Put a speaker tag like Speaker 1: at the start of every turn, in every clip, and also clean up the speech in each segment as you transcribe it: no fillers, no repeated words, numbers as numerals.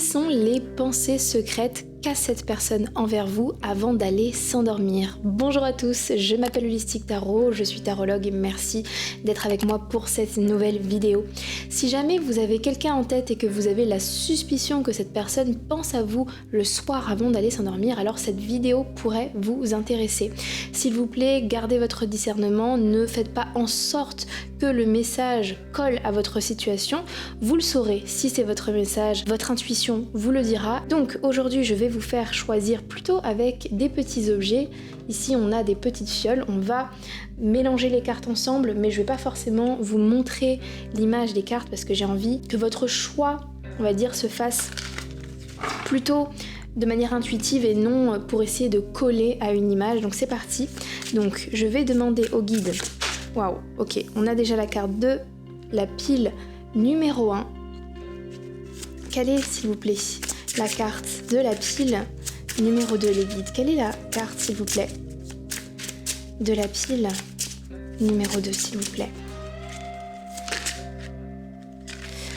Speaker 1: sont les pensées secrètes qu'a cette personne envers vous avant d'aller s'endormir? Bonjour à tous, je m'appelle Holistic Tarot, je suis tarologue et merci d'être avec moi pour cette nouvelle vidéo. Si jamais vous avez quelqu'un en tête et que vous avez la suspicion que cette personne pense à vous le soir avant d'aller s'endormir, alors cette vidéo pourrait vous intéresser. S'il vous plaît, gardez votre discernement, ne faites pas en sorte que le message colle à votre situation. Vous le saurez si c'est votre message, votre intuition vous le dira. Donc aujourd'hui, je vais vous faire choisir plutôt avec des petits objets. Ici, on a des petites fioles. On va mélanger les cartes ensemble, mais je vais pas forcément vous montrer l'image des cartes parce que j'ai envie que votre choix, on va dire, se fasse plutôt de manière intuitive et non pour essayer de coller à une image. Donc c'est parti. Donc je vais demander au guide. Waouh, ok, on a déjà la carte de la pile numéro 1. Quelle est, s'il vous plaît, la carte de la pile numéro 2, les guides? Quelle est la carte, s'il vous plaît, de la pile numéro 2, s'il vous plaît?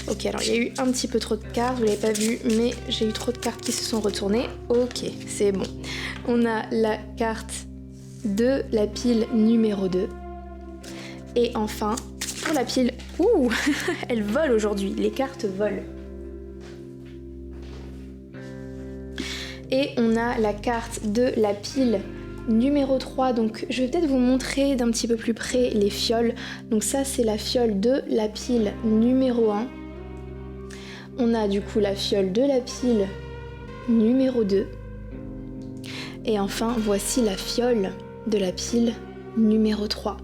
Speaker 1: Ok, alors il y a eu un petit peu trop de cartes, vous l'avez pas vu, mais j'ai eu trop de cartes qui se sont retournées. Ok, c'est bon. On a la carte de la pile numéro 2. Et enfin, pour la pile... Ouh, elle vole aujourd'hui, les cartes volent. Et on a la carte de la pile numéro 3, donc je vais peut-être vous montrer d'un petit peu plus près les fioles. Donc ça, c'est la fiole de la pile numéro 1. On a du coup la fiole de la pile numéro 2. Et enfin, voici la fiole de la pile numéro 3.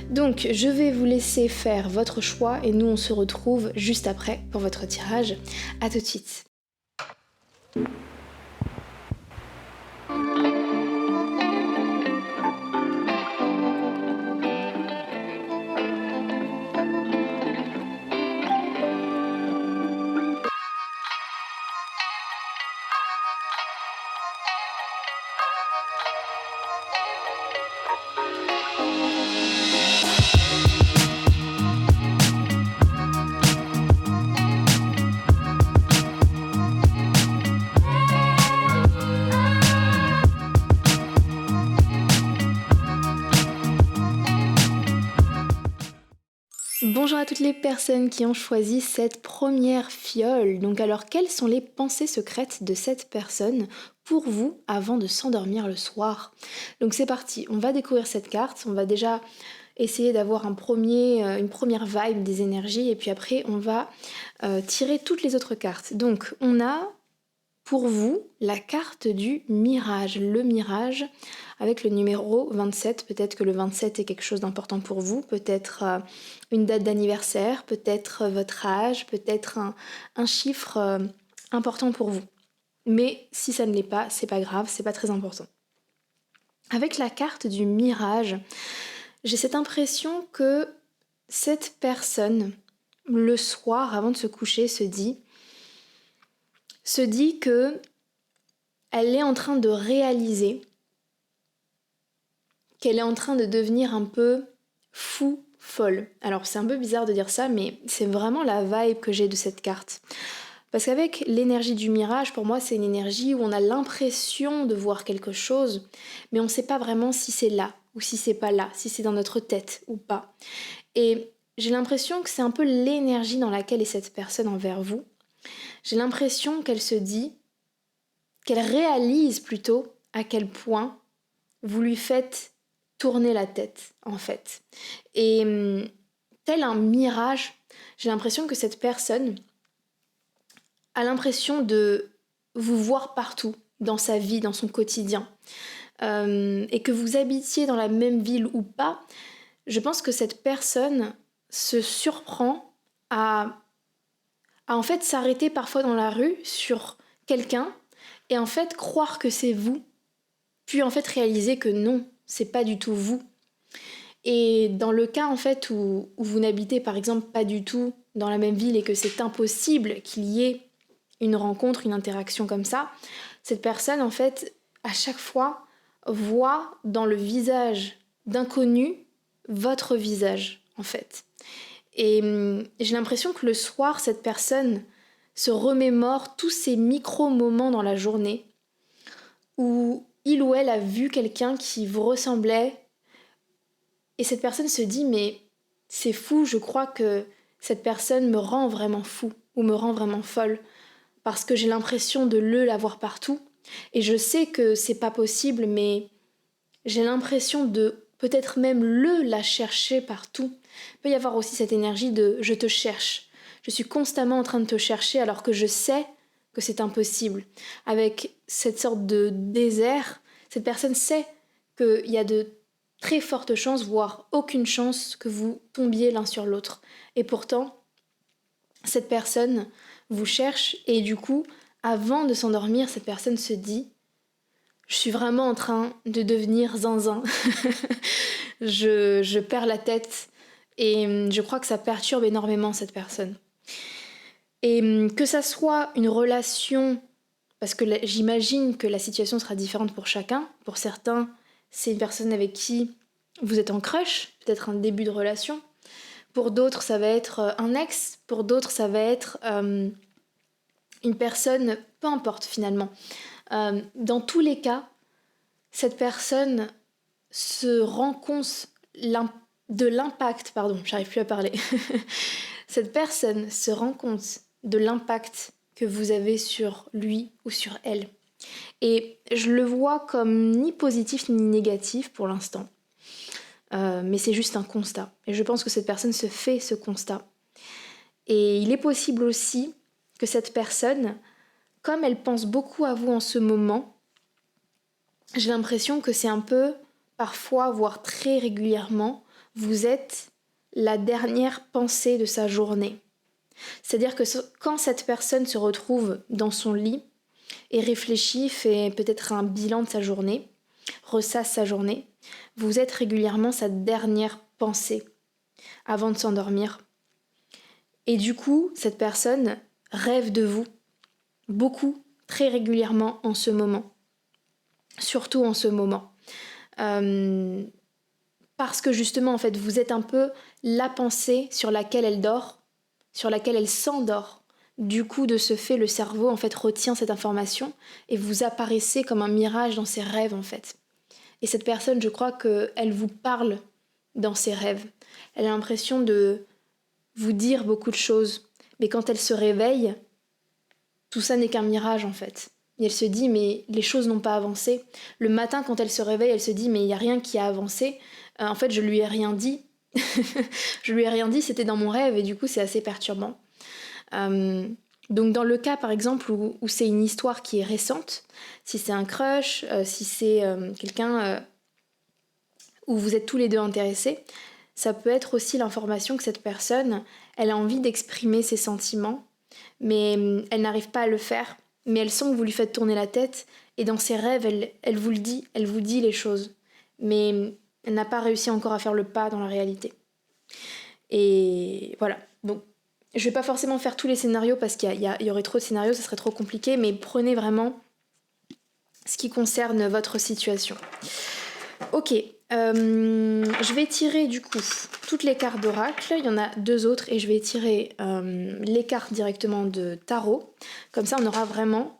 Speaker 1: Donc je vais vous laisser faire votre choix et nous on se retrouve juste après pour votre tirage. À tout de suite. Bonjour à toutes les personnes qui ont choisi cette première fiole. Donc alors, quelles sont les pensées secrètes de cette personne pour vous avant de s'endormir le soir? Donc c'est parti, on va découvrir cette carte, on va déjà essayer d'avoir une première vibe des énergies et puis après on va tirer toutes les autres cartes. Donc on a pour vous la carte du mirage, le mirage avec le numéro 27, peut-être que le 27 est quelque chose d'important pour vous, peut-être une date d'anniversaire, peut-être votre âge, peut-être un chiffre important pour vous. Mais si ça ne l'est pas, c'est pas grave, c'est pas très important. Avec la carte du mirage, j'ai cette impression que cette personne, le soir avant de se coucher, se dit que elle est en train de réaliser qu'elle est en train de devenir un peu folle. Alors c'est un peu bizarre de dire ça, mais c'est vraiment la vibe que j'ai de cette carte. Parce qu'avec l'énergie du mirage, pour moi c'est une énergie où on a l'impression de voir quelque chose, mais on ne sait pas vraiment si c'est là ou si c'est pas là, si c'est dans notre tête ou pas. Et j'ai l'impression que c'est un peu l'énergie dans laquelle est cette personne envers vous. J'ai l'impression qu'elle se dit, qu'elle réalise plutôt à quel point vous lui faites tourner la tête, en fait. Et tel un mirage, j'ai l'impression que cette personne a l'impression de vous voir partout, dans sa vie, dans son quotidien. Et que vous habitiez dans la même ville ou pas, je pense que cette personne se surprend à en fait s'arrêter parfois dans la rue sur quelqu'un et en fait croire que c'est vous, puis en fait réaliser que non, c'est pas du tout vous. Et dans le cas en fait où vous n'habitez par exemple pas du tout dans la même ville et que c'est impossible qu'il y ait une rencontre, une interaction comme ça, cette personne en fait à chaque fois voit dans le visage d'inconnu votre visage en fait. Et j'ai l'impression que le soir cette personne se remémore tous ces micro-moments dans la journée où il ou elle a vu quelqu'un qui vous ressemblait et cette personne se dit mais c'est fou, je crois que cette personne me rend vraiment fou ou me rend vraiment folle parce que j'ai l'impression de l'avoir partout et je sais que c'est pas possible mais j'ai l'impression de peut-être même la chercher partout. Il peut y avoir aussi cette énergie de je te cherche. Je suis constamment en train de te chercher alors que je sais que c'est impossible. Avec cette sorte de désert, cette personne sait qu'il y a de très fortes chances, voire aucune chance que vous tombiez l'un sur l'autre. Et pourtant, cette personne vous cherche et du coup, avant de s'endormir, cette personne se dit je suis vraiment en train de devenir zinzin. je perds la tête et je crois que ça perturbe énormément cette personne. Et que ça soit une relation, parce que j'imagine que la situation sera différente pour chacun. Pour certains, c'est une personne avec qui vous êtes en crush, peut-être un début de relation. Pour d'autres, ça va être un ex. Pour d'autres, ça va être une personne, peu importe finalement. Dans tous les cas, cette personne se rend compte de l'impact, j'arrive plus à parler. Cette personne se rend compte de l'impact que vous avez sur lui ou sur elle. Et je le vois comme ni positif ni négatif pour l'instant. Mais c'est juste un constat. Et je pense que cette personne se fait ce constat. Et il est possible aussi que cette personne, comme elle pense beaucoup à vous en ce moment, j'ai l'impression que c'est un peu, parfois, voire très régulièrement, vous êtes la dernière pensée de sa journée. C'est-à-dire que quand cette personne se retrouve dans son lit et réfléchit, fait peut-être un bilan de sa journée, ressasse sa journée, vous êtes régulièrement sa dernière pensée avant de s'endormir. Et du coup, cette personne rêve de vous beaucoup, très régulièrement en ce moment. Surtout en ce moment. Parce que justement, en fait, vous êtes un peu la pensée sur laquelle elle dort, sur laquelle elle s'endort. Du coup, de ce fait, le cerveau, en fait, retient cette information et vous apparaissez comme un mirage dans ses rêves, en fait. Et cette personne, je crois qu'elle vous parle dans ses rêves. Elle a l'impression de vous dire beaucoup de choses. Mais quand elle se réveille, tout ça n'est qu'un mirage, en fait. Et elle se dit, mais les choses n'ont pas avancé. Le matin, quand elle se réveille, elle se dit, mais il n'y a rien qui a avancé. En fait, je lui ai rien dit. Je lui ai rien dit, c'était dans mon rêve, et du coup, c'est assez perturbant. Donc dans le cas, par exemple, où c'est une histoire qui est récente, si c'est un crush, si c'est quelqu'un où vous êtes tous les deux intéressés, ça peut être aussi l'information que cette personne, elle a envie d'exprimer ses sentiments, mais elle n'arrive pas à le faire. Mais elle sent que vous lui faites tourner la tête, et dans ses rêves, elle vous le dit, elle vous dit les choses. Mais elle n'a pas réussi encore à faire le pas dans la réalité. Et voilà. Donc, je vais pas forcément faire tous les scénarios parce qu'il y aurait trop de scénarios, ça serait trop compliqué, mais prenez vraiment ce qui concerne votre situation. Ok, je vais tirer du coup toutes les cartes d'oracle, il y en a 2 autres et je vais tirer les cartes directement de tarot. Comme ça on aura vraiment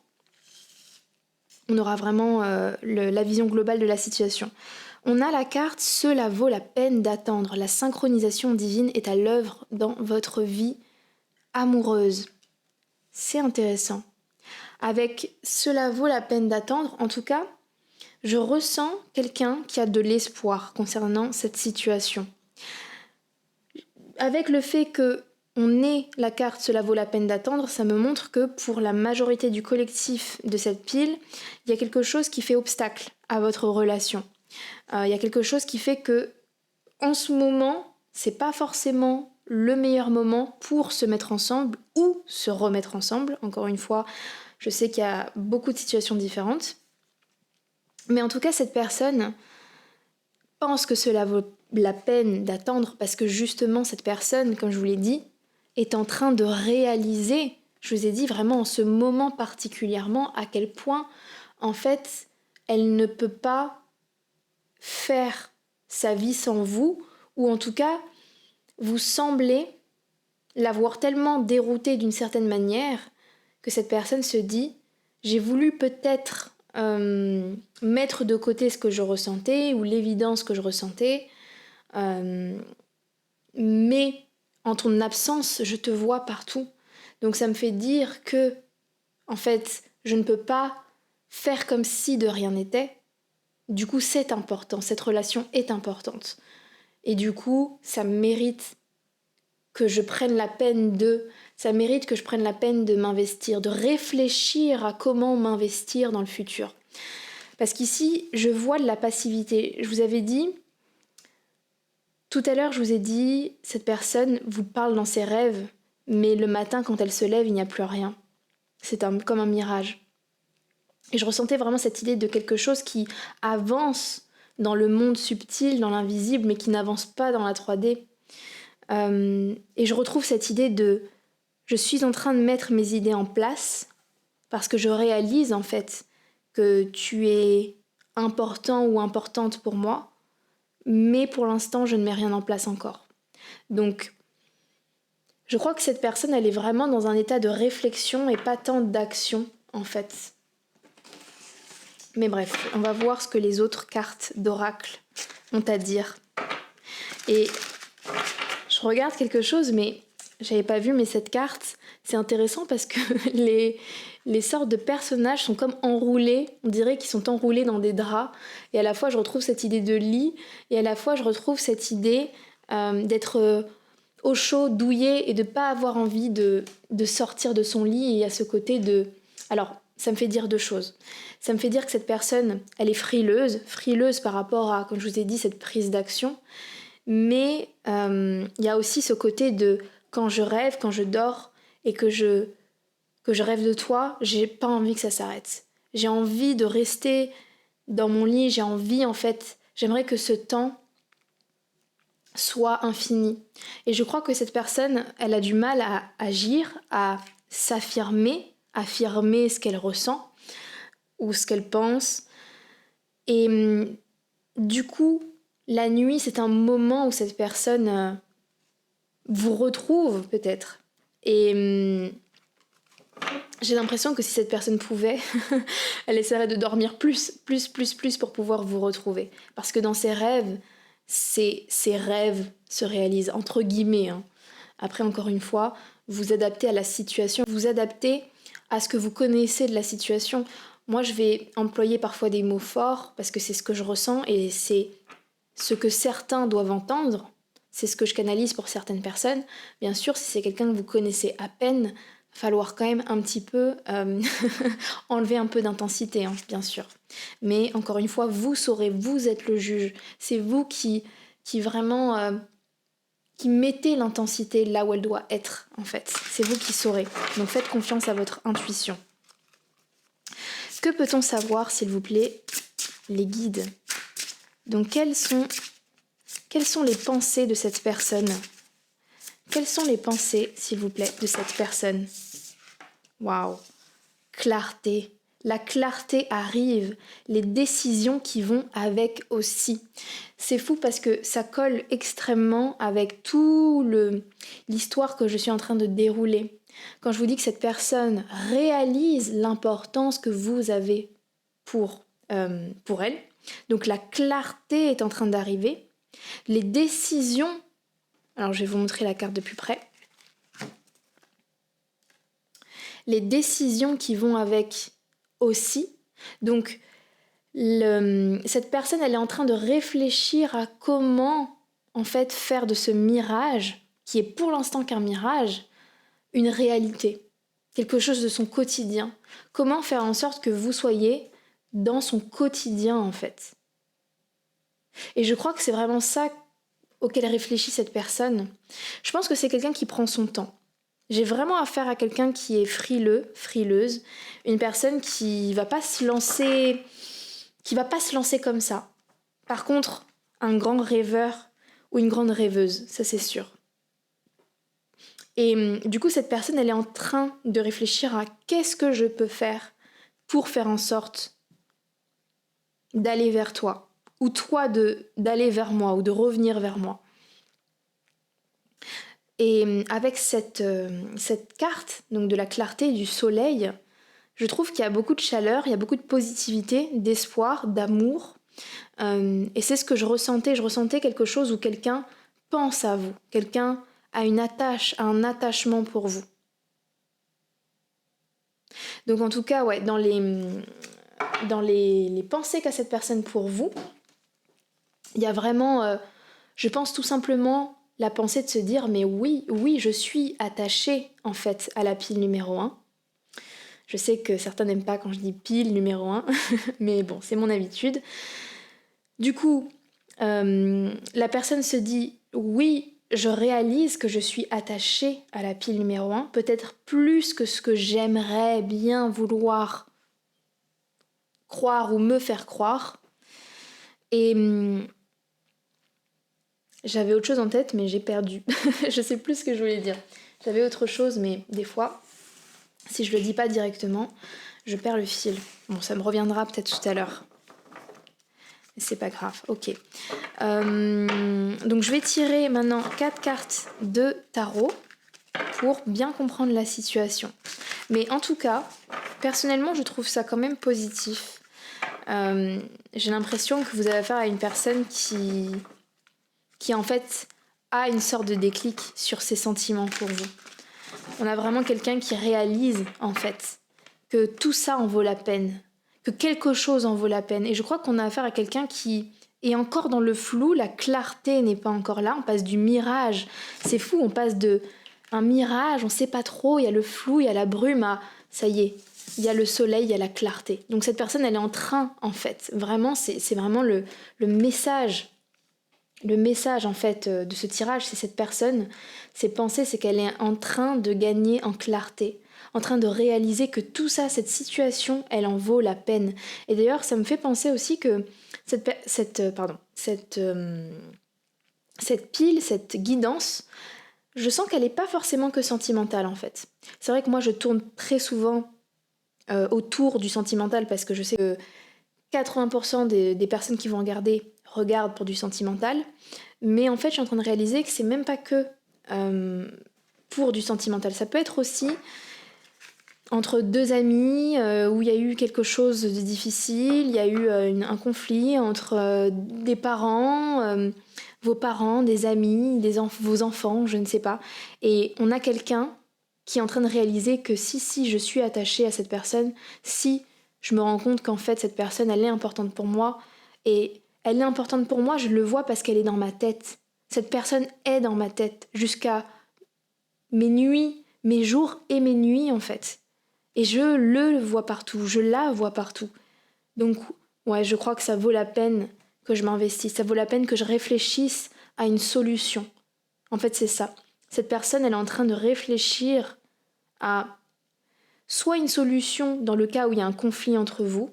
Speaker 1: la vision globale de la situation. On a la carte « Cela vaut la peine d'attendre ». La synchronisation divine est à l'œuvre dans votre vie amoureuse. C'est intéressant. Avec « Cela vaut la peine d'attendre », en tout cas, je ressens quelqu'un qui a de l'espoir concernant cette situation. Avec le fait que on ait la carte « Cela vaut la peine d'attendre », ça me montre que pour la majorité du collectif de cette pile, il y a quelque chose qui fait obstacle à votre relation. Il y a quelque chose qui fait que, en ce moment, c'est pas forcément le meilleur moment pour se mettre ensemble ou se remettre ensemble. Encore une fois, je sais qu'il y a beaucoup de situations différentes. Mais en tout cas, cette personne pense que cela vaut la peine d'attendre parce que justement, cette personne, comme je vous l'ai dit, est en train de réaliser, je vous ai dit vraiment en ce moment particulièrement, à quel point, en fait, elle ne peut pas faire sa vie sans vous, ou en tout cas, vous semblez l'avoir tellement déroutée d'une certaine manière que cette personne se dit « J'ai voulu peut-être mettre de côté ce que je ressentais ou l'évidence que je ressentais, mais en ton absence, je te vois partout. Donc ça me fait dire que, en fait, je ne peux pas faire comme si de rien n'était. Du coup, c'est important, cette relation est importante. Et du coup, ça mérite que je prenne la peine ça mérite que je prenne la peine de m'investir, de réfléchir à comment m'investir dans le futur. Parce qu'ici, je vois de la passivité. Je vous avais dit, tout à l'heure, je vous ai dit, cette personne vous parle dans ses rêves, mais le matin, quand elle se lève, il n'y a plus rien. C'est comme un mirage. Et je ressentais vraiment cette idée de quelque chose qui avance dans le monde subtil, dans l'invisible, mais qui n'avance pas dans la 3D. Et je retrouve cette idée de je suis en train de mettre mes idées en place parce que je réalise en fait que tu es important ou importante pour moi, mais pour l'instant je ne mets rien en place encore. Donc je crois que cette personne elle est vraiment dans un état de réflexion et pas tant d'action en fait. Mais bref, on va voir ce que les autres cartes d'oracle ont à dire. Et je regarde quelque chose, mais j'avais pas vu, mais cette carte, c'est intéressant parce que les sortes de personnages sont comme enroulés, on dirait qu'ils sont enroulés dans des draps, et à la fois je retrouve cette idée de lit, et à la fois je retrouve cette idée d'être au chaud, douillet, et de pas avoir envie de sortir de son lit, et il y a ce côté de... Alors, ça me fait dire deux choses. Ça me fait dire que cette personne, elle est frileuse par rapport à, comme je vous ai dit, cette prise d'action, mais il y a aussi ce côté de quand je rêve, quand je dors et que je rêve de toi, j'ai pas envie que ça s'arrête. J'ai envie de rester dans mon lit, j'ai envie en fait, j'aimerais que ce temps soit infini. Et je crois que cette personne, elle a du mal à agir, à s'affirmer, affirmer ce qu'elle ressent ou ce qu'elle pense. Et du coup, la nuit, c'est un moment où cette personne vous retrouve peut-être. Et j'ai l'impression que si cette personne pouvait, elle essaierait de dormir plus pour pouvoir vous retrouver. Parce que dans ses rêves, ses rêves se réalisent, entre guillemets. Hein. Après, encore une fois, vous adaptez à la situation, vous adaptez à ce que vous connaissez de la situation. Moi, je vais employer parfois des mots forts parce que c'est ce que je ressens et c'est ce que certains doivent entendre. C'est ce que je canalise pour certaines personnes. Bien sûr, si c'est quelqu'un que vous connaissez à peine, il va falloir quand même un petit peu enlever un peu d'intensité, hein, bien sûr. Mais encore une fois, vous saurez, vous êtes le juge. C'est vous qui vraiment... qui mettez l'intensité là où elle doit être, en fait. C'est vous qui saurez. Donc faites confiance à votre intuition. Que peut-on savoir, s'il vous plaît, les guides? Donc quelles sont les pensées de cette personne? Quelles sont les pensées, s'il vous plaît, de cette personne? Waouh! Clarté. La clarté arrive, les décisions qui vont avec aussi. C'est fou parce que ça colle extrêmement avec tout l'histoire que je suis en train de dérouler. Quand je vous dis que cette personne réalise l'importance que vous avez pour elle, donc la clarté est en train d'arriver. Les décisions, alors je vais vous montrer la carte de plus près. Les décisions qui vont avec aussi. Donc, cette personne, elle est en train de réfléchir à comment, en fait, faire de ce mirage, qui est pour l'instant qu'un mirage, une réalité, quelque chose de son quotidien. Comment faire en sorte que vous soyez dans son quotidien, en fait. Et je crois que c'est vraiment ça auquel réfléchit cette personne. Je pense que c'est quelqu'un qui prend son temps. J'ai vraiment affaire à quelqu'un qui est frileuse, une personne qui va pas se lancer comme ça. Par contre, un grand rêveur ou une grande rêveuse, ça c'est sûr. Et du coup, cette personne, elle est en train de réfléchir à qu'est-ce que je peux faire pour faire en sorte d'aller vers toi, ou toi d'aller vers moi, ou de revenir vers moi. Et avec cette carte, donc de la clarté, du soleil, je trouve qu'il y a beaucoup de chaleur, il y a beaucoup de positivité, d'espoir, d'amour. Et c'est ce que je ressentais. Je ressentais quelque chose où quelqu'un pense à vous, quelqu'un a une attache, a un attachement pour vous. Donc en tout cas, ouais, dans les pensées qu'a cette personne pour vous, il y a vraiment, je pense tout simplement, la pensée de se dire, mais oui, oui, je suis attachée en fait à la pile numéro 1. Je sais que certains n'aiment pas quand je dis pile numéro 1, mais bon, c'est mon habitude. Du coup, la personne se dit, oui, je réalise que je suis attachée à la pile numéro 1, peut-être plus que ce que j'aimerais bien vouloir croire ou me faire croire. Et j'avais autre chose en tête, mais j'ai perdu. Je sais plus ce que je voulais dire. J'avais autre chose, mais des fois, si je le dis pas directement, je perds le fil. Bon, ça me reviendra peut-être tout à l'heure. Mais c'est pas grave, ok. Donc je vais tirer maintenant 4 cartes de tarot pour bien comprendre la situation. Mais en tout cas, personnellement, je trouve ça quand même positif. J'ai l'impression que vous avez affaire à une personne qui en fait a une sorte de déclic sur ses sentiments pour vous. On a vraiment quelqu'un qui réalise en fait que tout ça en vaut la peine, que quelque chose en vaut la peine. Et je crois qu'on a affaire à quelqu'un qui est encore dans le flou, la clarté n'est pas encore là, on passe du mirage. C'est fou, on passe de un mirage, on sait pas trop, il y a le flou, il y a la brume, à ça y est, il y a le soleil, il y a la clarté. Donc cette personne, elle est en train en fait, vraiment, c'est vraiment le message. Le message en fait de ce tirage, c'est cette personne, ses pensées, c'est qu'elle est en train de gagner en clarté, en train de réaliser que tout ça, cette situation, elle en vaut la peine. Et d'ailleurs, ça me fait penser aussi que cette pile, cette guidance, je sens qu'elle n'est pas forcément que sentimentale en fait. C'est vrai que moi, je tourne très souvent autour du sentimental parce que je sais que 80% des personnes qui vont regarder regardent pour du sentimental, mais en fait je suis en train de réaliser que c'est même pas que pour du sentimental, ça peut être aussi entre deux amis où il y a eu quelque chose de difficile, il y a eu un conflit entre des parents, vos parents, des amis, vos enfants, je ne sais pas, et on a quelqu'un qui est en train de réaliser que si je suis attachée à cette personne, si je me rends compte qu'en fait cette personne elle est importante pour moi, et elle est importante pour moi, je le vois parce qu'elle est dans ma tête. Cette personne est dans ma tête jusqu'à mes nuits, mes jours et mes nuits en fait. Et je le vois partout, je la vois partout. Donc ouais, je crois que ça vaut la peine que je m'investisse, ça vaut la peine que je réfléchisse à une solution. En fait c'est ça. Cette personne elle est en train de réfléchir à soit une solution dans le cas où il y a un conflit entre vous,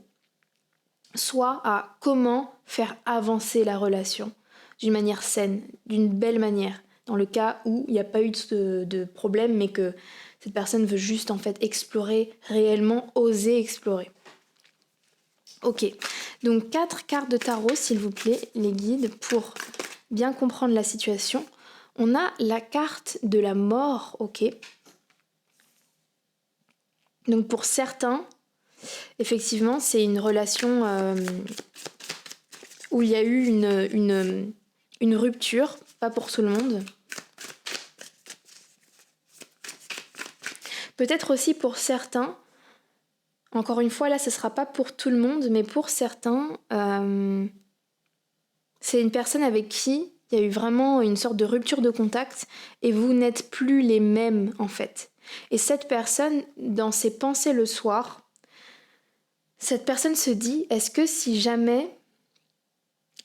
Speaker 1: soit à comment faire avancer la relation d'une manière saine, d'une belle manière, dans le cas où il n'y a pas eu de problème, mais que cette personne veut juste en fait explorer réellement, oser explorer. Ok, donc 4 cartes de tarot, s'il vous plaît, les guides, pour bien comprendre la situation. On a la carte de la mort, ok. Donc pour certains, effectivement, c'est une relation où il y a eu une rupture, pas pour tout le monde. Peut-être aussi pour certains, encore une fois là ce sera pas pour tout le monde, mais pour certains, c'est une personne avec qui il y a eu vraiment une sorte de rupture de contact et vous n'êtes plus les mêmes en fait. Et cette personne, dans ses pensées le soir, cette personne se dit, est-ce que si jamais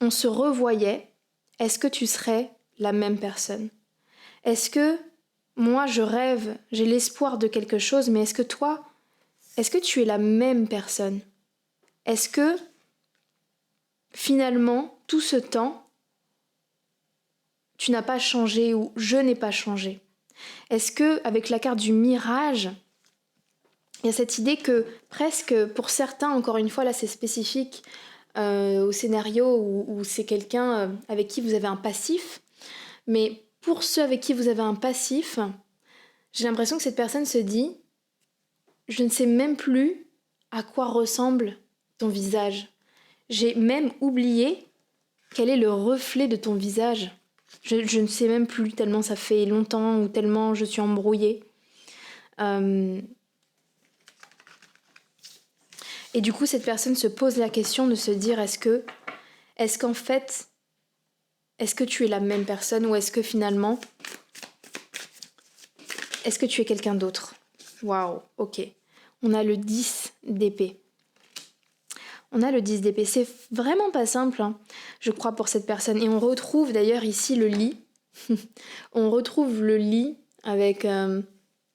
Speaker 1: on se revoyait, est-ce que tu serais la même personne ? Est-ce que moi je rêve, j'ai l'espoir de quelque chose, mais est-ce que toi, est-ce que tu es la même personne ? Est-ce que finalement, tout ce temps, tu n'as pas changé ou je n'ai pas changé ? Est-ce que avec la carte du mirage, il y a cette idée que presque pour certains, encore une fois là c'est spécifique au scénario où c'est quelqu'un avec qui vous avez un passif, mais pour ceux avec qui vous avez un passif, j'ai l'impression que cette personne se dit « Je ne sais même plus à quoi ressemble ton visage. J'ai même oublié quel est le reflet de ton visage. Je ne sais même plus tellement ça fait longtemps ou tellement je suis embrouillée. » Et du coup, cette personne se pose la question de se dire est-ce qu'en fait, est-ce que tu es la même personne ou est-ce que finalement, est-ce que tu es quelqu'un d'autre? Waouh, ok. On a le 10 d'épée. On a le 10 d'épée. C'est vraiment pas simple, hein, je crois, pour cette personne. Et on retrouve d'ailleurs ici le lit. On retrouve le lit avec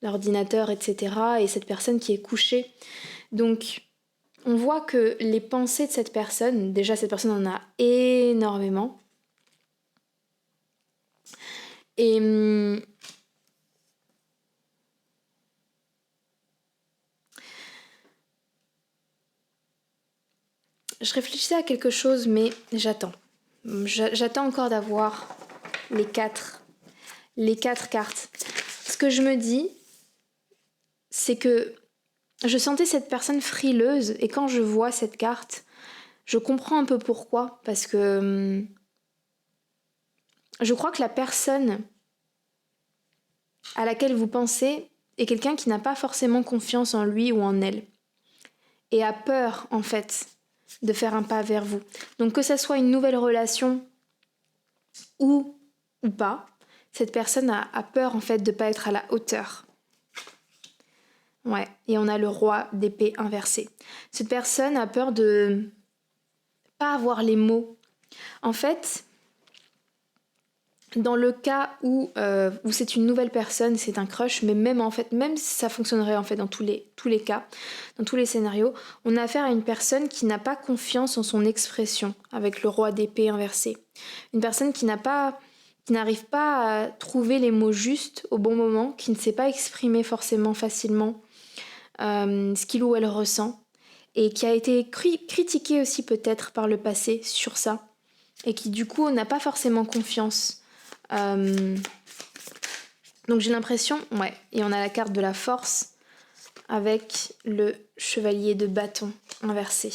Speaker 1: l'ordinateur, etc. Et cette personne qui est couchée. Donc, on voit que les pensées de cette personne, déjà cette personne en a énormément. Et je réfléchissais à quelque chose, mais j'attends. J'attends encore d'avoir les quatre cartes. Ce que je me dis, c'est que je sentais cette personne frileuse et quand je vois cette carte, je comprends un peu pourquoi. Parce que je crois que la personne à laquelle vous pensez est quelqu'un qui n'a pas forcément confiance en lui ou en elle. Et a peur, en fait, de faire un pas vers vous. Donc que ça soit une nouvelle relation ou pas, cette personne a peur, en fait, de ne pas être à la hauteur. Ouais, et on a le roi d'épée inversé. Cette personne a peur de pas avoir les mots. En fait, dans le cas où c'est une nouvelle personne, c'est un crush, mais même si ça fonctionnerait en fait dans tous les cas, dans tous les scénarios, on a affaire à une personne qui n'a pas confiance en son expression, avec le roi d'épée inversé. Une personne qui n'arrive pas à trouver les mots justes au bon moment, qui ne sait pas exprimer forcément facilement ce qu'il ou elle ressent, et qui a été critiquée aussi peut-être par le passé sur ça, et qui du coup n'a pas forcément confiance. Donc j'ai l'impression, ouais, et on a la carte de la force avec le chevalier de bâton inversé.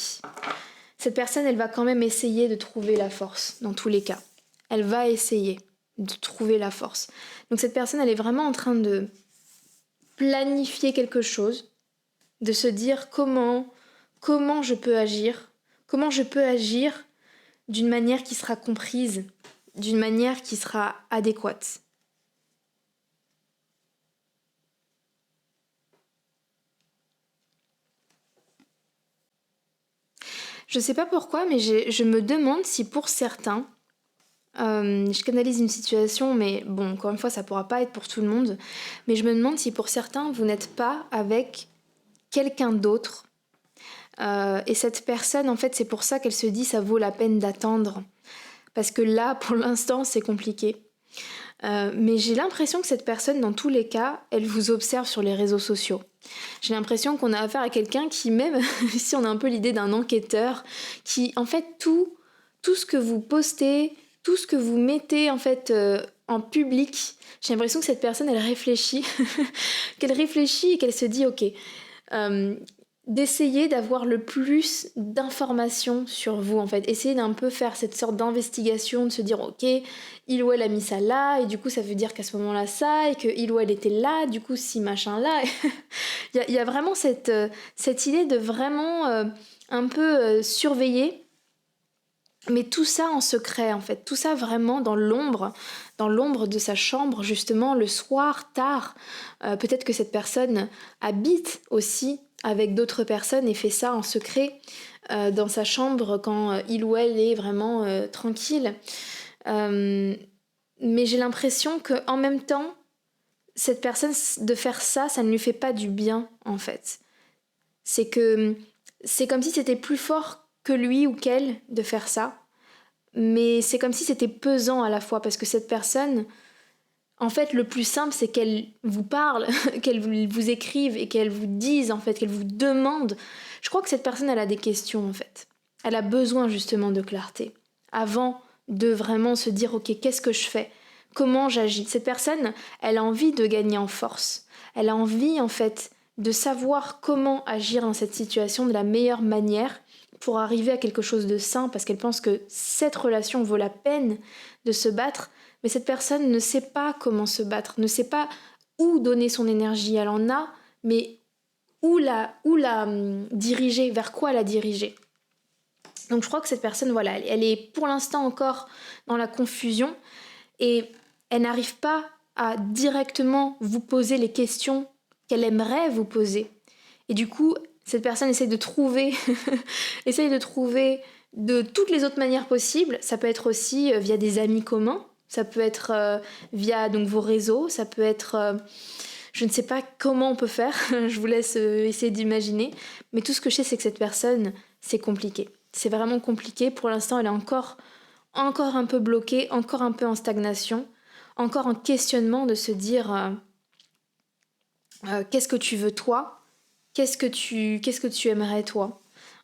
Speaker 1: Cette personne, elle va quand même essayer de trouver la force, dans tous les cas. Elle va essayer de trouver la force. Donc cette personne, elle est vraiment en train de planifier quelque chose, de se dire comment je peux agir d'une manière qui sera comprise, d'une manière qui sera adéquate. Je sais pas pourquoi, mais je me demande si pour certains, je canalise une situation, mais bon, encore une fois, ça pourra pas être pour tout le monde, mais je me demande si pour certains, vous n'êtes pas avec quelqu'un d'autre. Et cette personne, en fait, c'est pour ça qu'elle se dit ça vaut la peine d'attendre. Parce que là, pour l'instant, c'est compliqué. Mais j'ai l'impression que cette personne, dans tous les cas, elle vous observe sur les réseaux sociaux. J'ai l'impression qu'on a affaire à quelqu'un qui, même si on a un peu l'idée d'un enquêteur, qui, en fait, tout ce que vous postez, tout ce que vous mettez, en fait, en public, j'ai l'impression que cette personne, elle réfléchit, qu'elle réfléchit et qu'elle se dit, ok, d'essayer d'avoir le plus d'informations sur vous, en fait. Essayer d'un peu faire cette sorte d'investigation, de se dire, ok, il ou elle a mis ça là, et du coup, ça veut dire qu'à ce moment-là, ça, et que il ou elle était là, du coup, si machin là. Il y a vraiment cette idée de vraiment un peu surveiller, mais tout ça en secret, en fait. Tout ça vraiment dans l'ombre de sa chambre, justement, le soir, tard. Peut-être que cette personne habite aussi avec d'autres personnes et fait ça en secret dans sa chambre quand il ou elle est vraiment tranquille. Mais j'ai l'impression qu'en même temps, cette personne, de faire ça, ça ne lui fait pas du bien, en fait. C'est comme si c'était plus fort que lui ou qu'elle de faire ça. Mais c'est comme si c'était pesant à la fois, parce que cette personne, en fait, le plus simple, c'est qu'elle vous parle, qu'elle vous écrive et qu'elle vous dise, en fait, qu'elle vous demande. Je crois que cette personne, elle a des questions, en fait. Elle a besoin, justement, de clarté. Avant de vraiment se dire, ok, qu'est-ce que je fais ? comment j'agis. Cette personne, elle a envie de gagner en force. Elle a envie, en fait, de savoir comment agir dans cette situation de la meilleure manière pour arriver à quelque chose de sain, parce qu'elle pense que cette relation vaut la peine de se battre, mais cette personne ne sait pas comment se battre, ne sait pas où donner son énergie. Elle en a, mais où la diriger, vers quoi la diriger. Donc je crois que cette personne, voilà, elle est pour l'instant encore dans la confusion et elle n'arrive pas à directement vous poser les questions qu'elle aimerait vous poser. Et du coup, cette personne essaye de trouver, essaye de trouver de toutes les autres manières possibles. Ça peut être aussi via des amis communs, ça peut être via donc vos réseaux, ça peut être... je ne sais pas comment on peut faire, je vous laisse essayer d'imaginer. Mais tout ce que je sais, c'est que cette personne, c'est compliqué. C'est vraiment compliqué. Pour l'instant, elle est encore un peu bloquée, encore un peu en stagnation, encore en questionnement de se dire qu'est-ce que tu veux toi ? Qu'est-ce que tu aimerais toi ?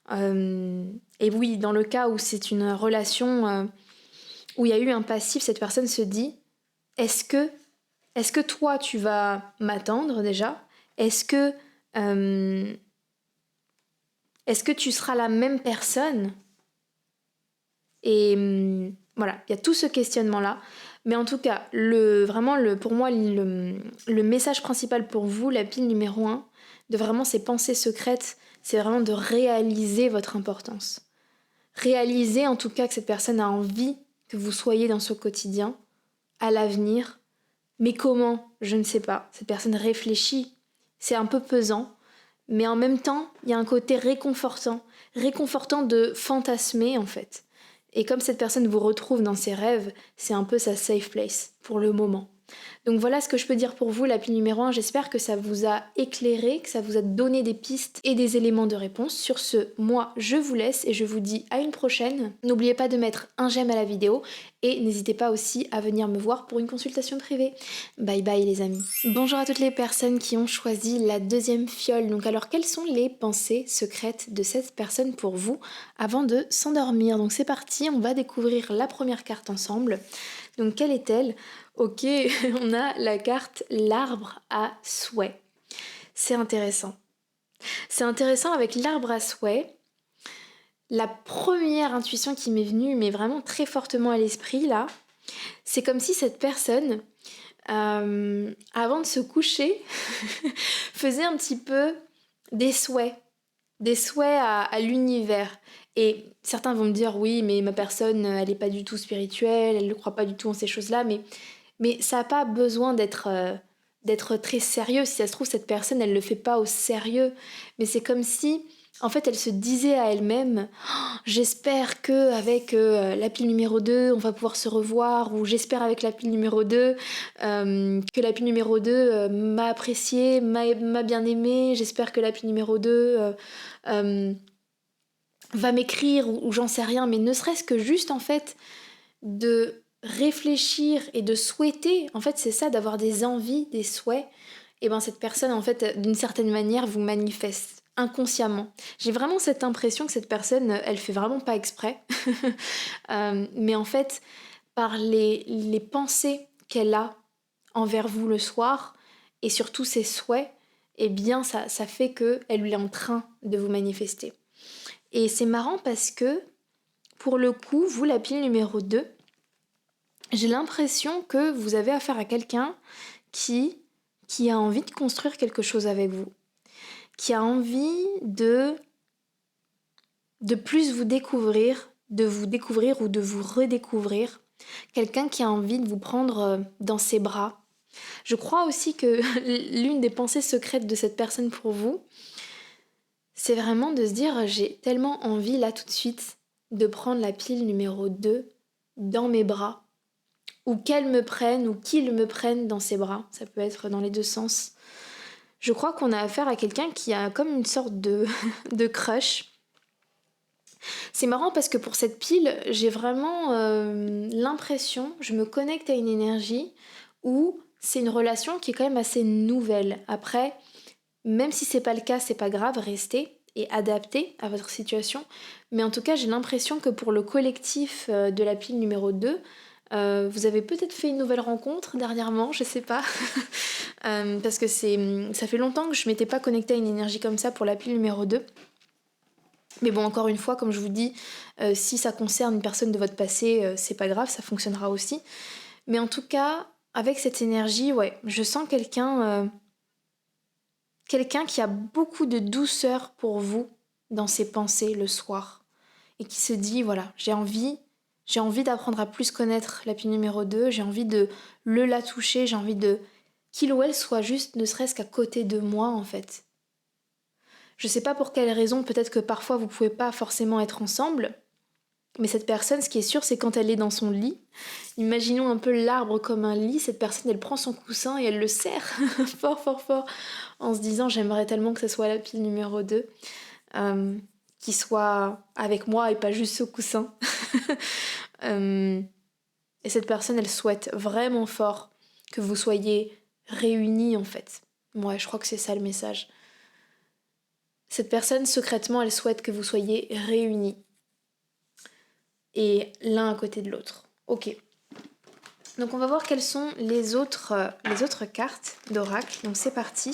Speaker 1: Et oui, dans le cas où c'est une relation où il y a eu un passif, cette personne se dit est-ce que toi tu vas m'attendre déjà ? Euh, est-ce que tu seras la même personne ? Et voilà, il y a tout ce questionnement-là. Mais en tout cas, pour moi, le message principal pour vous, la pile numéro 1, de vraiment ces pensées secrètes, c'est vraiment de réaliser votre importance. Réaliser en tout cas que cette personne a envie que vous soyez dans son quotidien, à l'avenir. Mais comment ? Je ne sais pas. Cette personne réfléchit. C'est un peu pesant. Mais en même temps, il y a un côté réconfortant. Réconfortant de fantasmer en fait. Et comme cette personne vous retrouve dans ses rêves, c'est un peu sa safe place pour le moment. Donc voilà ce que je peux dire pour vous, la pile numéro 1. J'espère que ça vous a éclairé, que ça vous a donné des pistes et des éléments de réponse. Sur ce, moi, je vous laisse et je vous dis à une prochaine. N'oubliez pas de mettre un j'aime à la vidéo et n'hésitez pas aussi à venir me voir pour une consultation privée. Bye bye les amis. Bonjour à toutes les personnes qui ont choisi la deuxième fiole. Donc alors, quelles sont les pensées secrètes de cette personne pour vous avant de s'endormir ? Donc c'est parti, on va découvrir la première carte ensemble. Donc quelle est-elle ? Ok, on a la carte l'arbre à souhait. C'est intéressant. C'est intéressant avec l'arbre à souhait. La première intuition qui m'est venue, mais vraiment très fortement à l'esprit là, c'est comme si cette personne, avant de se coucher, faisait un petit peu des souhaits à l'univers. Et certains vont me dire oui, mais ma personne, elle n'est pas du tout spirituelle, elle ne croit pas du tout en ces choses-là, mais ça n'a pas besoin d'être très sérieux. Si ça se trouve, cette personne, elle ne le fait pas au sérieux. Mais c'est comme si, en fait, elle se disait à elle-même oh, j'espère qu'avec la pile numéro 2, on va pouvoir se revoir. Ou j'espère avec la pile numéro 2 que la pile numéro 2 m'a apprécié, m'a bien aimé. J'espère que la pile numéro 2 va m'écrire ou j'en sais rien. Mais ne serait-ce que juste, en fait, de réfléchir et de souhaiter, en fait c'est ça, d'avoir des envies, des souhaits, et ben cette personne en fait d'une certaine manière vous manifeste inconsciemment. J'ai vraiment cette impression que cette personne elle fait vraiment pas exprès mais en fait par les pensées qu'elle a envers vous le soir et surtout ses souhaits, eh bien ça fait qu'elle est en train de vous manifester. Et c'est marrant parce que pour le coup, vous la pile numéro 2, j'ai l'impression que vous avez affaire à quelqu'un qui a envie de construire quelque chose avec vous, qui a envie de plus vous découvrir ou de vous redécouvrir, quelqu'un qui a envie de vous prendre dans ses bras. Je crois aussi que l'une des pensées secrètes de cette personne pour vous, c'est vraiment de se dire j'ai tellement envie là tout de suite de prendre la pile numéro 2 dans mes bras, ou qu'elle me prenne ou qu'il me prenne dans ses bras, ça peut être dans les deux sens. Je crois qu'on a affaire à quelqu'un qui a comme une sorte de crush. C'est marrant parce que pour cette pile, j'ai vraiment l'impression, je me connecte à une énergie où c'est une relation qui est quand même assez nouvelle. Après, même si c'est pas le cas, c'est pas grave, restez et adaptez à votre situation. Mais en tout cas, j'ai l'impression que pour le collectif de la pile numéro 2, Vous avez peut-être fait une nouvelle rencontre dernièrement, je sais pas. Parce que ça fait longtemps que je m'étais pas connectée à une énergie comme ça pour la pile numéro 2. Mais bon, encore une fois, comme je vous dis, si ça concerne une personne de votre passé, c'est pas grave, ça fonctionnera aussi. Mais en tout cas, avec cette énergie, ouais, je sens quelqu'un qui a beaucoup de douceur pour vous dans ses pensées le soir. Et qui se dit, voilà, j'ai envie d'apprendre à plus connaître la pile numéro 2, j'ai envie de la toucher, j'ai envie de qu'il ou elle soit juste ne serait-ce qu'à côté de moi en fait. Je sais pas pour quelle raison, peut-être que parfois vous pouvez pas forcément être ensemble, mais cette personne, ce qui est sûr, c'est quand elle est dans son lit, imaginons un peu l'arbre comme un lit, cette personne, elle prend son coussin et elle le serre fort, fort, fort, en se disant, j'aimerais tellement que ce soit la pile numéro 2, qui soit avec moi et pas juste ce coussin. Et cette personne, elle souhaite vraiment fort que vous soyez réunis, en fait. Ouais, je crois que c'est ça le message. Cette personne, secrètement, elle souhaite que vous soyez réunis. Et l'un à côté de l'autre. Ok. Donc on va voir quelles sont les autres cartes d'oracle. Donc c'est parti.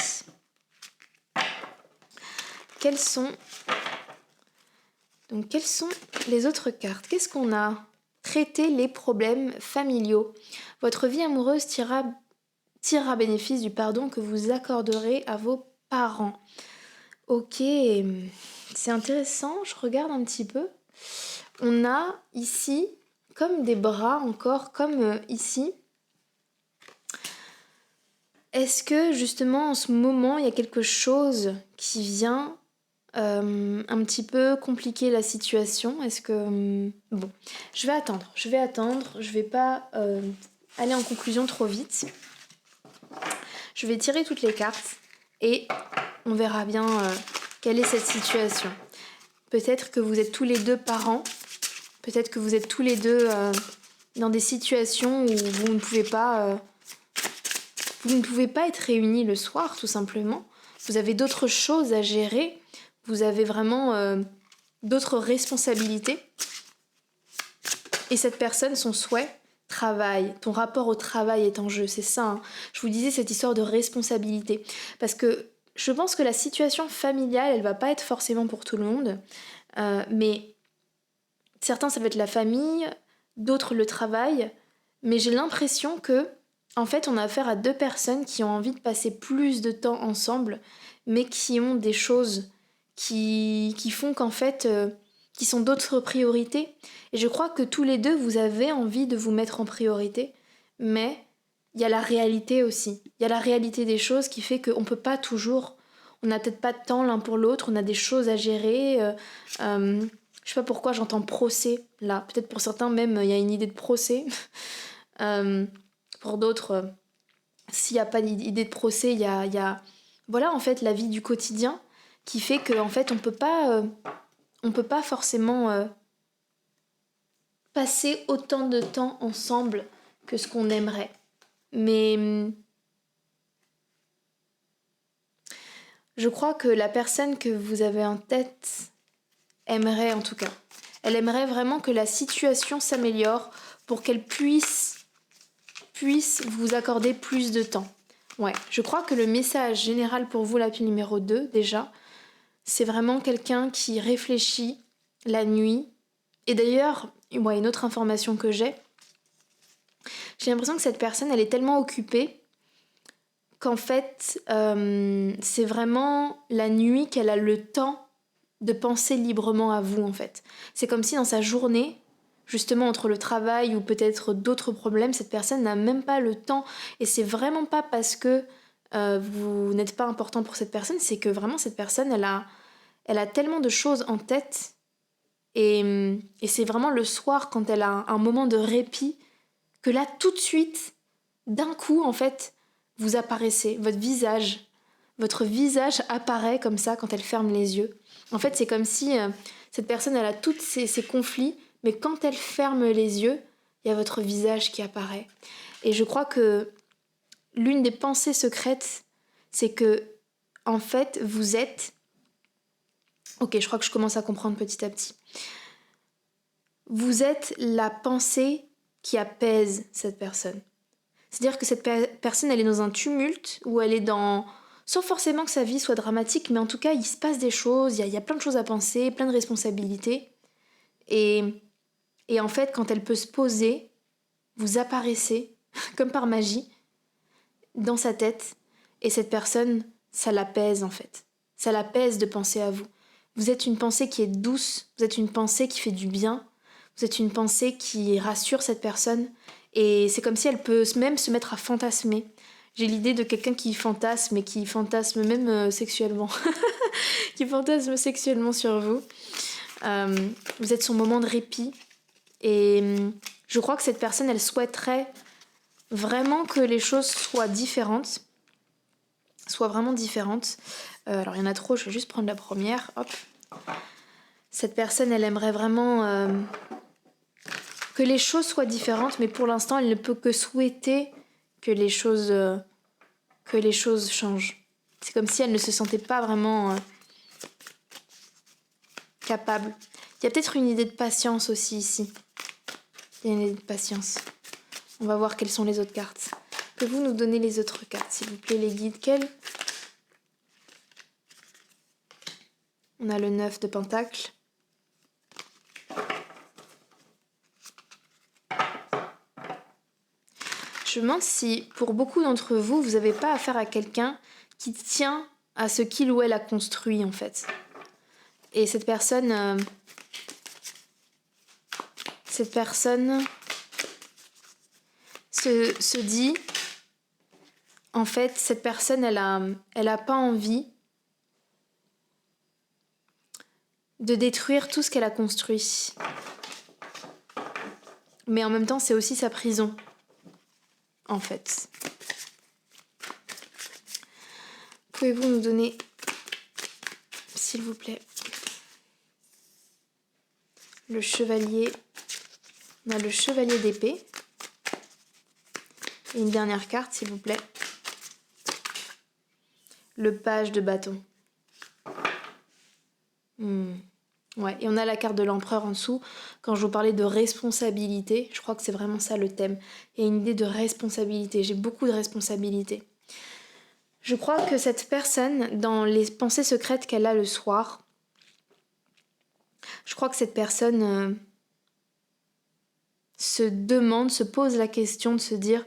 Speaker 1: Quelles sont les autres cartes? Qu'est-ce qu'on a? Traiter les problèmes familiaux. Votre vie amoureuse tirera bénéfice du pardon que vous accorderez à vos parents. Ok, c'est intéressant, je regarde un petit peu. On a ici comme des bras encore, comme ici. Est-ce que justement en ce moment il y a quelque chose qui vient un petit peu compliquer la situation? Est-ce que... bon, je vais attendre, je vais pas aller en conclusion trop vite. Je vais tirer toutes les cartes et on verra bien quelle est cette situation. Peut-être que vous êtes tous les deux parents, peut-être que vous êtes tous les deux dans des situations où vous ne pouvez pas être réunis le soir, tout simplement. Vous avez d'autres choses à gérer, vous avez vraiment d'autres responsabilités. Et cette personne, son souhait, travail, ton rapport au travail est en jeu, c'est ça. Hein. Je vous disais cette histoire de responsabilité. Parce que je pense que la situation familiale, elle va pas être forcément pour tout le monde. Mais certains, ça va être la famille, d'autres le travail. Mais j'ai l'impression que, en fait, on a affaire à deux personnes qui ont envie de passer plus de temps ensemble, mais qui ont des choses qui font qu'en fait, qui sont d'autres priorités. Et je crois que tous les deux, vous avez envie de vous mettre en priorité, mais il y a la réalité aussi. Il y a la réalité des choses qui fait qu'on peut pas toujours... On n'a peut-être pas de temps l'un pour l'autre, on a des choses à gérer. Je sais pas pourquoi j'entends procès là. Peut-être pour certains même, il y a une idée de procès. Pour d'autres, s'il n'y a pas d'idée de procès, il y a... Voilà en fait la vie du quotidien qui fait qu'en fait on peut pas forcément passer autant de temps ensemble que ce qu'on aimerait. Mais je crois que la personne que vous avez en tête aimerait en tout cas. Elle aimerait vraiment que la situation s'améliore pour qu'elle puisse vous accorder plus de temps. Ouais, je crois que le message général pour vous, la pile numéro 2, déjà, c'est vraiment quelqu'un qui réfléchit la nuit. Et d'ailleurs, une autre information que j'ai l'impression que cette personne, elle est tellement occupée qu'en fait, c'est vraiment la nuit qu'elle a le temps de penser librement à vous, en fait. C'est comme si dans sa journée, justement entre le travail ou peut-être d'autres problèmes, cette personne n'a même pas le temps. Et c'est vraiment pas parce que vous n'êtes pas important pour cette personne, c'est que vraiment cette personne, elle a tellement de choses en tête. Et c'est vraiment le soir, quand elle a un moment de répit, que là, tout de suite, d'un coup, en fait, vous apparaissez, votre visage apparaît comme ça quand elle ferme les yeux. En fait, c'est comme si cette personne, elle a tous ces conflits, mais quand elle ferme les yeux, il y a votre visage qui apparaît. Et je crois que l'une des pensées secrètes, c'est que, en fait, vous êtes... Ok, je crois que je commence à comprendre petit à petit. Vous êtes la pensée qui apaise cette personne. C'est-à-dire que cette personne, elle est dans un tumulte, ou elle est dans... Sans forcément que sa vie soit dramatique, mais en tout cas, il se passe des choses, il y a plein de choses à penser, plein de responsabilités. Et, et en fait, quand elle peut se poser, vous apparaissez, comme par magie, dans sa tête, et cette personne, ça l'apaise en fait. Ça l'apaise de penser à vous. Vous êtes une pensée qui est douce, vous êtes une pensée qui fait du bien, vous êtes une pensée qui rassure cette personne, et c'est comme si elle peut même se mettre à fantasmer. J'ai l'idée de quelqu'un qui fantasme, et qui fantasme même sexuellement, qui fantasme sexuellement sur vous. Vous êtes son moment de répit, et je crois que cette personne, elle souhaiterait vraiment que les choses soient différentes, soient vraiment différentes. Alors il y en a trop, je vais juste prendre la première. Hop. Cette personne, elle aimerait vraiment que les choses soient différentes, mais pour l'instant, elle ne peut que souhaiter que les choses changent. C'est comme si elle ne se sentait pas vraiment capable. Il y a peut-être une idée de patience aussi ici. Il y a une idée de patience. On va voir quelles sont les autres cartes. Pouvez-vous nous donner les autres cartes, s'il vous plaît, les guides? Quelles? On a le 9 de Pentacle. Je me demande si, pour beaucoup d'entre vous, vous n'avez pas affaire à quelqu'un qui tient à ce qu'il ou elle a construit, en fait. Et cette personne se dit, en fait, cette personne, elle a pas envie de détruire tout ce qu'elle a construit. Mais en même temps, c'est aussi sa prison, en fait. Pouvez-vous nous donner, s'il vous plaît, le chevalier? On a le chevalier d'épée. Et une dernière carte, s'il vous plaît. Le page de bâton. Ouais, et on a la carte de l'empereur en dessous. Quand je vous parlais de responsabilité, je crois que c'est vraiment ça le thème. Il y a une idée de responsabilité. J'ai beaucoup de responsabilités. Je crois que cette personne, dans les pensées secrètes qu'elle a le soir, je crois que cette personne se pose la question de se dire,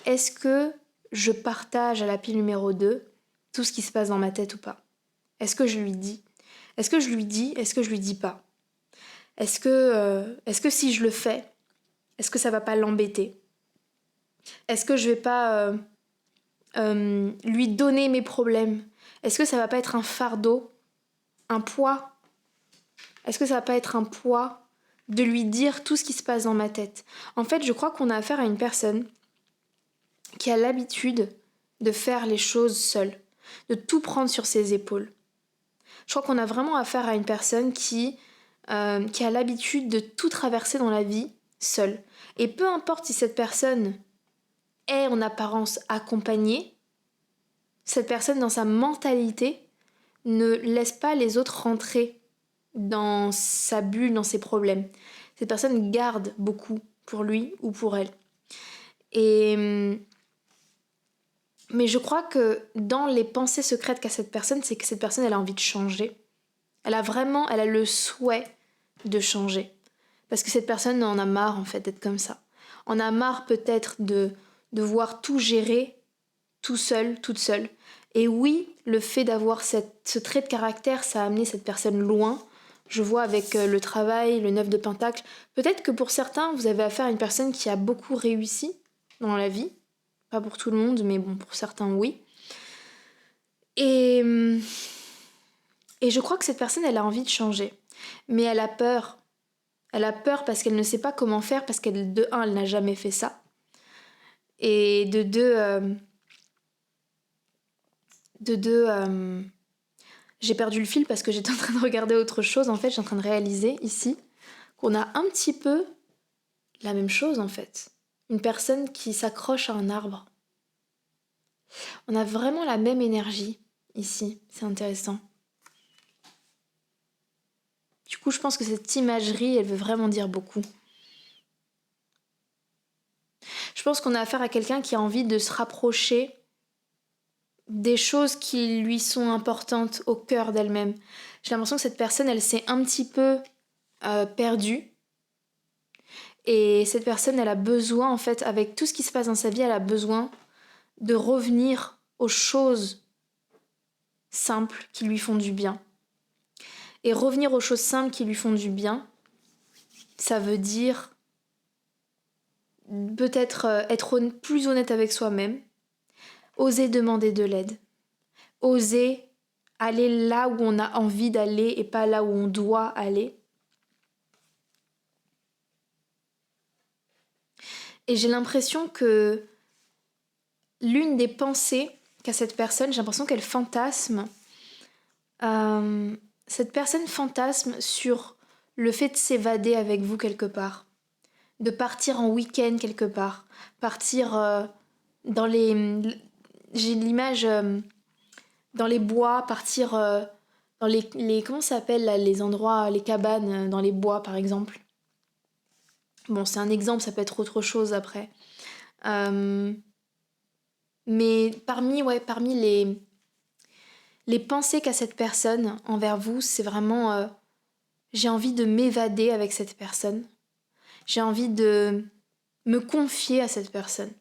Speaker 1: est-ce que je partage à la pile numéro 2 tout ce qui se passe dans ma tête ou pas? Est-ce que je lui dis? Est-ce que je lui dis? Est-ce que je lui dis pas? Est-ce que si je le fais, est-ce que ça va pas l'embêter? Est-ce que je vais pas lui donner mes problèmes? Est-ce que ça va pas être un fardeau? Un poids? Est-ce que ça va pas être un poids de lui dire tout ce qui se passe dans ma tête? En fait, je crois qu'on a affaire à une personne qui a l'habitude de faire les choses seule, de tout prendre sur ses épaules. Je crois qu'on a vraiment affaire à une personne qui a l'habitude de tout traverser dans la vie seule. Et peu importe si cette personne est en apparence accompagnée, cette personne dans sa mentalité ne laisse pas les autres rentrer dans sa bulle, dans ses problèmes. Cette personne garde beaucoup pour lui ou pour elle. Mais je crois que dans les pensées secrètes qu'a cette personne, c'est que cette personne, elle a envie de changer. Elle a le souhait de changer. Parce que cette personne en a marre, en fait, d'être comme ça. En a marre peut-être de devoir tout gérer tout seul, toute seule. Et oui, le fait d'avoir ce trait de caractère, ça a amené cette personne loin. Je vois avec le travail, le 9 de Pentacle. Peut-être que pour certains, vous avez affaire à une personne qui a beaucoup réussi dans la vie. Pas pour tout le monde, mais bon, pour certains, oui. Et je crois que cette personne, elle a envie de changer. Mais elle a peur. Elle a peur parce qu'elle ne sait pas comment faire, parce qu'elle, de un, elle n'a jamais fait ça. Et de deux, j'ai perdu le fil parce que j'étais en train de regarder autre chose. En fait, je suis en train de réaliser ici qu'on a un petit peu la même chose, en fait. Une personne qui s'accroche à un arbre. On a vraiment la même énergie ici. C'est intéressant. Du coup, je pense que cette imagerie, elle veut vraiment dire beaucoup. Je pense qu'on a affaire à quelqu'un qui a envie de se rapprocher des choses qui lui sont importantes au cœur d'elle-même. J'ai l'impression que cette personne, elle s'est un petit peu perdue. Et cette personne, elle a besoin, en fait, avec tout ce qui se passe dans sa vie, elle a besoin de revenir aux choses simples qui lui font du bien. Et revenir aux choses simples qui lui font du bien, ça veut dire peut-être être plus honnête avec soi-même, oser demander de l'aide, oser aller là où on a envie d'aller et pas là où on doit aller. Et j'ai l'impression que l'une des pensées qu'a cette personne, j'ai l'impression qu'elle fantasme. Cette personne fantasme sur le fait de s'évader avec vous quelque part, de partir en week-end quelque part, partir dans les... J'ai l'image dans les bois, partir dans les comment ça s'appelle là, les endroits, les cabanes dans les bois par exemple. Bon, c'est un exemple, ça peut être autre chose après. Mais parmi les pensées qu'a cette personne envers vous, c'est vraiment j'ai envie de m'évader avec cette personne. J'ai envie de me confier à cette personne.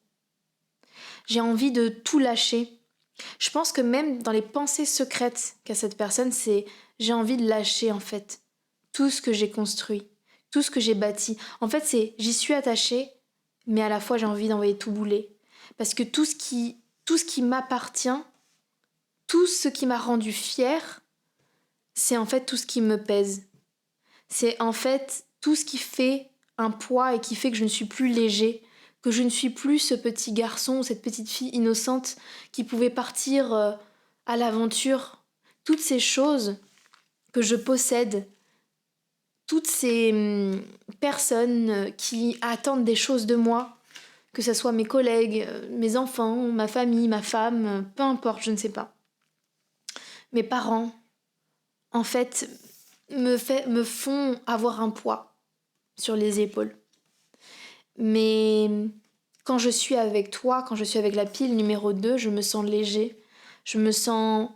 Speaker 1: J'ai envie de tout lâcher. Je pense que même dans les pensées secrètes qu'a cette personne, c'est j'ai envie de lâcher en fait tout ce que j'ai construit, tout ce que j'ai bâti. En fait, c'est j'y suis attachée, mais à la fois j'ai envie d'envoyer tout bouler. Parce que tout ce qui m'appartient, tout ce qui m'a rendu fière, c'est en fait tout ce qui me pèse. C'est en fait tout ce qui fait un poids et qui fait que je ne suis plus léger, que je ne suis plus ce petit garçon ou cette petite fille innocente qui pouvait partir à l'aventure. Toutes ces choses que je possède, toutes ces personnes qui attendent des choses de moi, que ce soit mes collègues, mes enfants, ma famille, ma femme, peu importe, je ne sais pas. Mes parents, en fait, me font avoir un poids sur les épaules. Mais quand je suis avec toi, quand je suis avec la pile numéro 2, je me sens léger, je me sens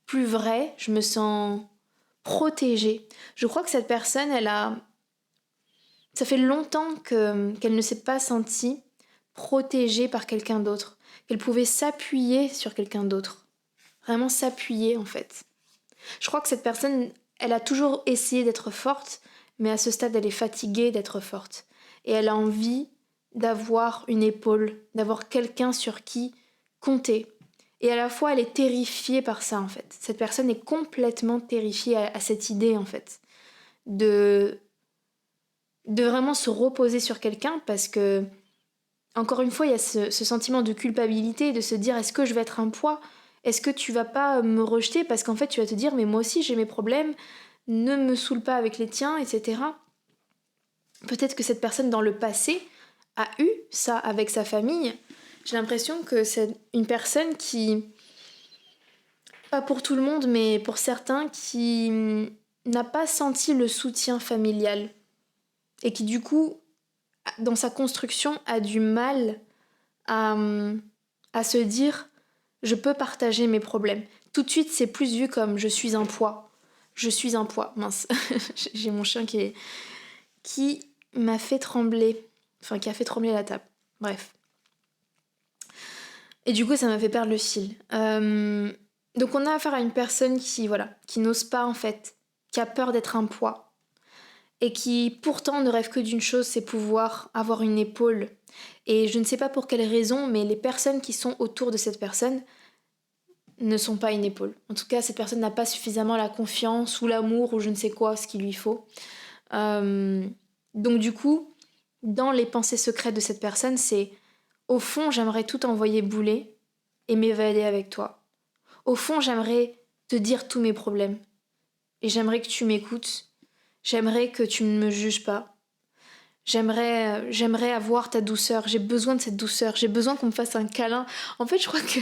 Speaker 1: plus vrai, je me sens protégée. Je crois que cette personne, ça fait longtemps qu'elle ne s'est pas sentie protégée par quelqu'un d'autre, qu'elle pouvait s'appuyer sur quelqu'un d'autre. Vraiment s'appuyer en fait. Je crois que cette personne, elle a toujours essayé d'être forte, mais à ce stade, elle est fatiguée d'être forte. Et elle a envie d'avoir une épaule, d'avoir quelqu'un sur qui compter. Et à la fois, elle est terrifiée par ça, en fait. Cette personne est complètement terrifiée à cette idée, en fait, de vraiment se reposer sur quelqu'un, parce que, encore une fois, il y a ce sentiment de culpabilité, de se dire, est-ce que je vais être un poids ? Est-ce que tu vas pas me rejeter parce qu'en fait tu vas te dire mais moi aussi j'ai mes problèmes, ne me saoule pas avec les tiens, etc. Peut-être que cette personne dans le passé a eu ça avec sa famille. J'ai l'impression que c'est une personne qui, pas pour tout le monde, mais pour certains, qui n'a pas senti le soutien familial et qui du coup, dans sa construction, a du mal à, à se dire je peux partager mes problèmes. Tout de suite, c'est plus vu comme je suis un poids. Je suis un poids. Mince, j'ai mon chien qui m'a fait trembler. Enfin, qui a fait trembler la table. Bref. Et du coup, ça m'a fait perdre le fil. Donc, on a affaire à une personne qui n'ose pas, en fait, qui a peur d'être un poids. Et qui, pourtant, ne rêve que d'une chose, c'est pouvoir avoir une épaule. Et je ne sais pas pour quelle raison, mais les personnes qui sont autour de cette personne ne sont pas une épaule. En tout cas, cette personne n'a pas suffisamment la confiance ou l'amour ou je ne sais quoi, ce qu'il lui faut. Donc du coup, dans les pensées secrètes de cette personne, c'est au fond, j'aimerais tout envoyer bouler et m'évader avec toi. Au fond, j'aimerais te dire tous mes problèmes et j'aimerais que tu m'écoutes. J'aimerais que tu ne me juges pas. J'aimerais avoir ta douceur. J'ai besoin de cette douceur. J'ai besoin qu'on me fasse un câlin. En fait, je crois que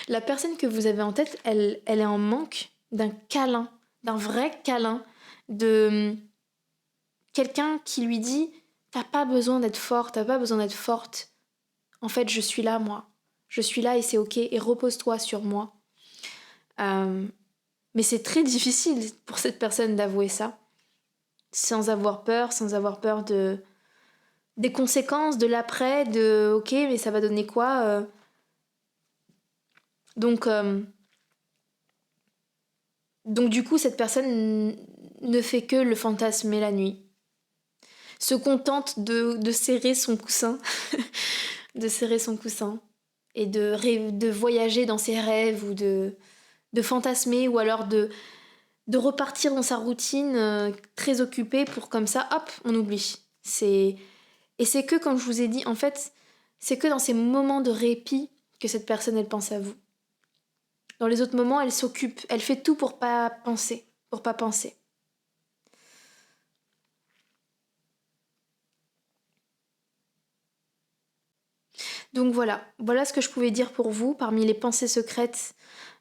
Speaker 1: la personne que vous avez en tête, elle est en manque d'un câlin, d'un vrai câlin, de quelqu'un qui lui dit t'as pas besoin d'être fort, t'as pas besoin d'être forte. En fait, je suis là, moi. Je suis là et c'est ok. Et repose-toi sur moi. Mais c'est très difficile pour cette personne d'avouer ça. Sans avoir peur des conséquences, de l'après, de ok, mais ça va donner quoi donc, donc du coup, cette personne ne fait que le fantasmer la nuit. Se contente de serrer son coussin, de serrer son coussin et de voyager dans ses rêves ou de fantasmer ou alors de repartir dans sa routine très occupée pour comme ça, hop, on oublie. Et c'est que, comme je vous ai dit, en fait, c'est que dans ces moments de répit que cette personne, elle pense à vous. Dans les autres moments, elle s'occupe, elle fait tout pour pas penser, pour pas penser. Donc voilà ce que je pouvais dire pour vous, parmi les pensées secrètes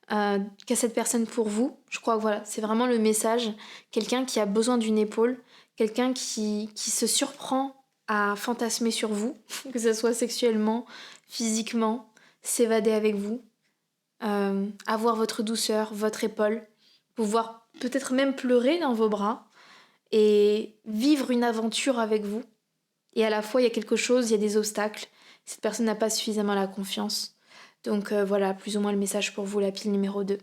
Speaker 1: qu'a cette personne pour vous. Je crois que voilà, c'est vraiment le message. Quelqu'un qui a besoin d'une épaule, quelqu'un qui se surprend à fantasmer sur vous, que ce soit sexuellement, physiquement, s'évader avec vous, avoir votre douceur, votre épaule, pouvoir peut-être même pleurer dans vos bras et vivre une aventure avec vous. Et à la fois, il y a quelque chose, il y a des obstacles. Cette personne n'a pas suffisamment la confiance. Donc voilà, plus ou moins le message pour vous, la pile numéro 2.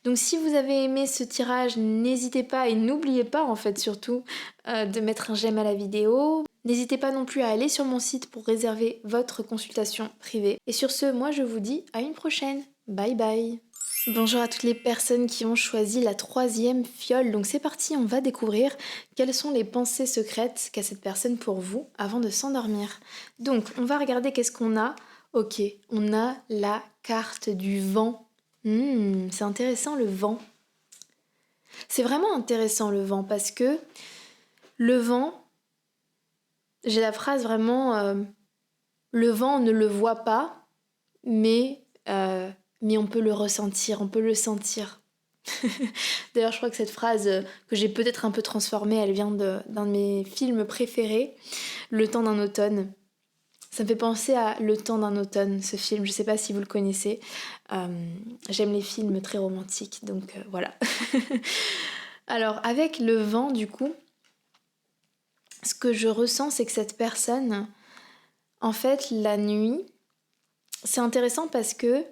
Speaker 1: Donc si vous avez aimé ce tirage, n'hésitez pas et n'oubliez pas en fait surtout de mettre un j'aime à la vidéo. N'hésitez pas non plus à aller sur mon site pour réserver votre consultation privée. Et sur ce, moi je vous dis à une prochaine. Bye bye. Bonjour à toutes les personnes qui ont choisi la 3e fiole. Donc c'est parti, on va découvrir quelles sont les pensées secrètes qu'a cette personne pour vous avant de s'endormir. Donc on va regarder qu'est-ce qu'on a. Ok, on a la carte du vent. C'est intéressant le vent. C'est vraiment intéressant le vent parce que le vent, j'ai la phrase vraiment le vent on ne le voit pas, mais on peut le ressentir, on peut le sentir. D'ailleurs, je crois que cette phrase que j'ai peut-être un peu transformée, elle vient d'un de mes films préférés, Le temps d'un automne. Ça me fait penser à Le temps d'un automne, ce film. Je sais pas si vous le connaissez. J'aime les films très romantiques, donc voilà. Alors, avec le vent, du coup, ce que je ressens, c'est que cette personne, en fait, la nuit, c'est intéressant parce que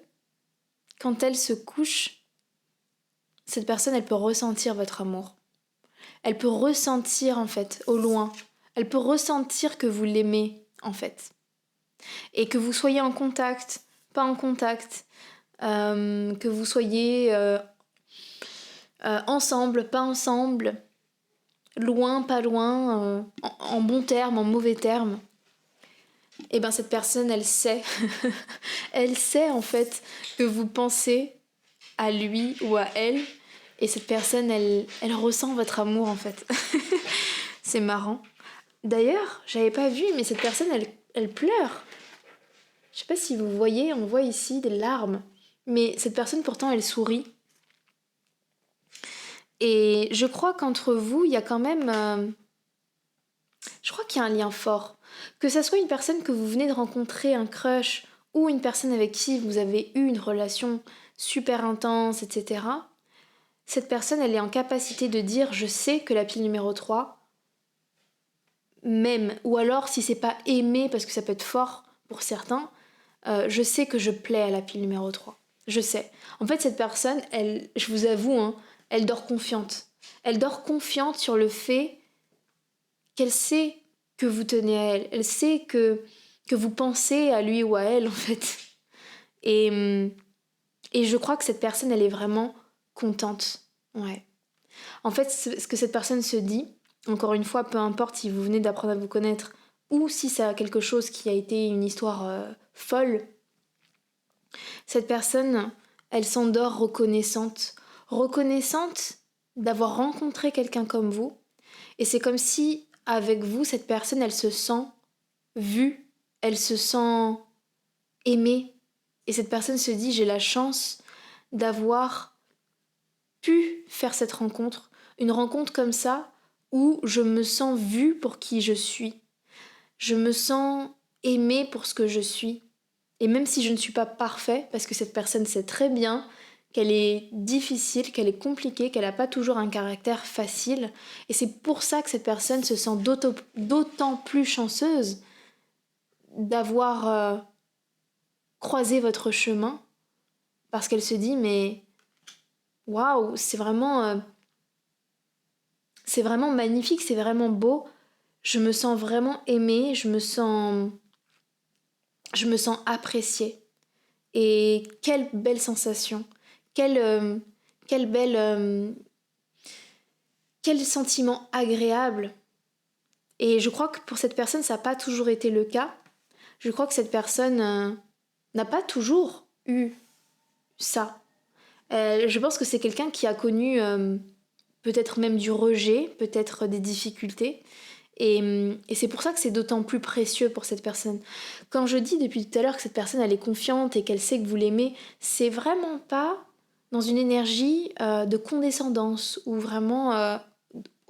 Speaker 1: quand elle se couche, cette personne, elle peut ressentir votre amour. Elle peut ressentir, en fait, au loin. Elle peut ressentir que vous l'aimez, en fait. Et que vous soyez en contact, pas en contact, que vous soyez ensemble, pas ensemble, loin, pas loin, en bons termes, en mauvais termes. Et bien cette personne, elle sait, elle sait en fait que vous pensez à lui ou à elle, et cette personne, elle ressent votre amour en fait. C'est marrant. D'ailleurs, j'avais pas vu, mais cette personne, elle pleure. Je sais pas si vous voyez, on voit ici des larmes, mais cette personne pourtant, elle sourit. Et je crois qu'entre vous, il y a quand même... je crois qu'il y a un lien fort. Que ça soit une personne que vous venez de rencontrer, un crush, ou une personne avec qui vous avez eu une relation super intense, etc. Cette personne, elle est en capacité de dire « je sais que la pile numéro 3 m'aime ». Ou alors, si c'est pas aimer, parce que ça peut être fort pour certains, je sais que je plais à la pile numéro 3. Je sais. En fait, cette personne, elle, je vous avoue, hein, elle dort confiante. Elle dort confiante sur le fait qu'elle sait que vous tenez à elle. Elle sait que vous pensez à lui ou à elle, en fait. Et je crois que cette personne, elle est vraiment contente. Ouais. En fait, ce que cette personne se dit, encore une fois, peu importe si vous venez d'apprendre à vous connaître ou si c'est quelque chose qui a été une histoire folle, cette personne, elle s'endort reconnaissante. Reconnaissante d'avoir rencontré quelqu'un comme vous. Et c'est comme si, avec vous, cette personne, elle se sent vue, elle se sent aimée. Et cette personne se dit, j'ai la chance d'avoir pu faire cette rencontre. Une rencontre comme ça, où je me sens vue pour qui je suis. Je me sens aimée pour ce que je suis. Et même si je ne suis pas parfait, parce que cette personne sait très bien qu'elle est difficile, qu'elle est compliquée, qu'elle n'a pas toujours un caractère facile. Et c'est pour ça que cette personne se sent d'autant plus chanceuse d'avoir croisé votre chemin, parce qu'elle se dit, mais waouh, c'est vraiment magnifique, c'est vraiment beau. Je me sens vraiment aimée, je me sens appréciée. Et quelle belle sensation, quelle, euh, quelle belle, quel sentiment agréable. Et je crois que pour cette personne, ça n'a pas toujours été le cas. Je crois que cette personne n'a pas toujours eu ça. Je pense que c'est quelqu'un qui a connu peut-être même du rejet, peut-être des difficultés. Et c'est pour ça que c'est d'autant plus précieux pour cette personne. Quand je dis depuis tout à l'heure que cette personne elle est confiante et qu'elle sait que vous l'aimez, c'est vraiment pas dans une énergie de condescendance ou vraiment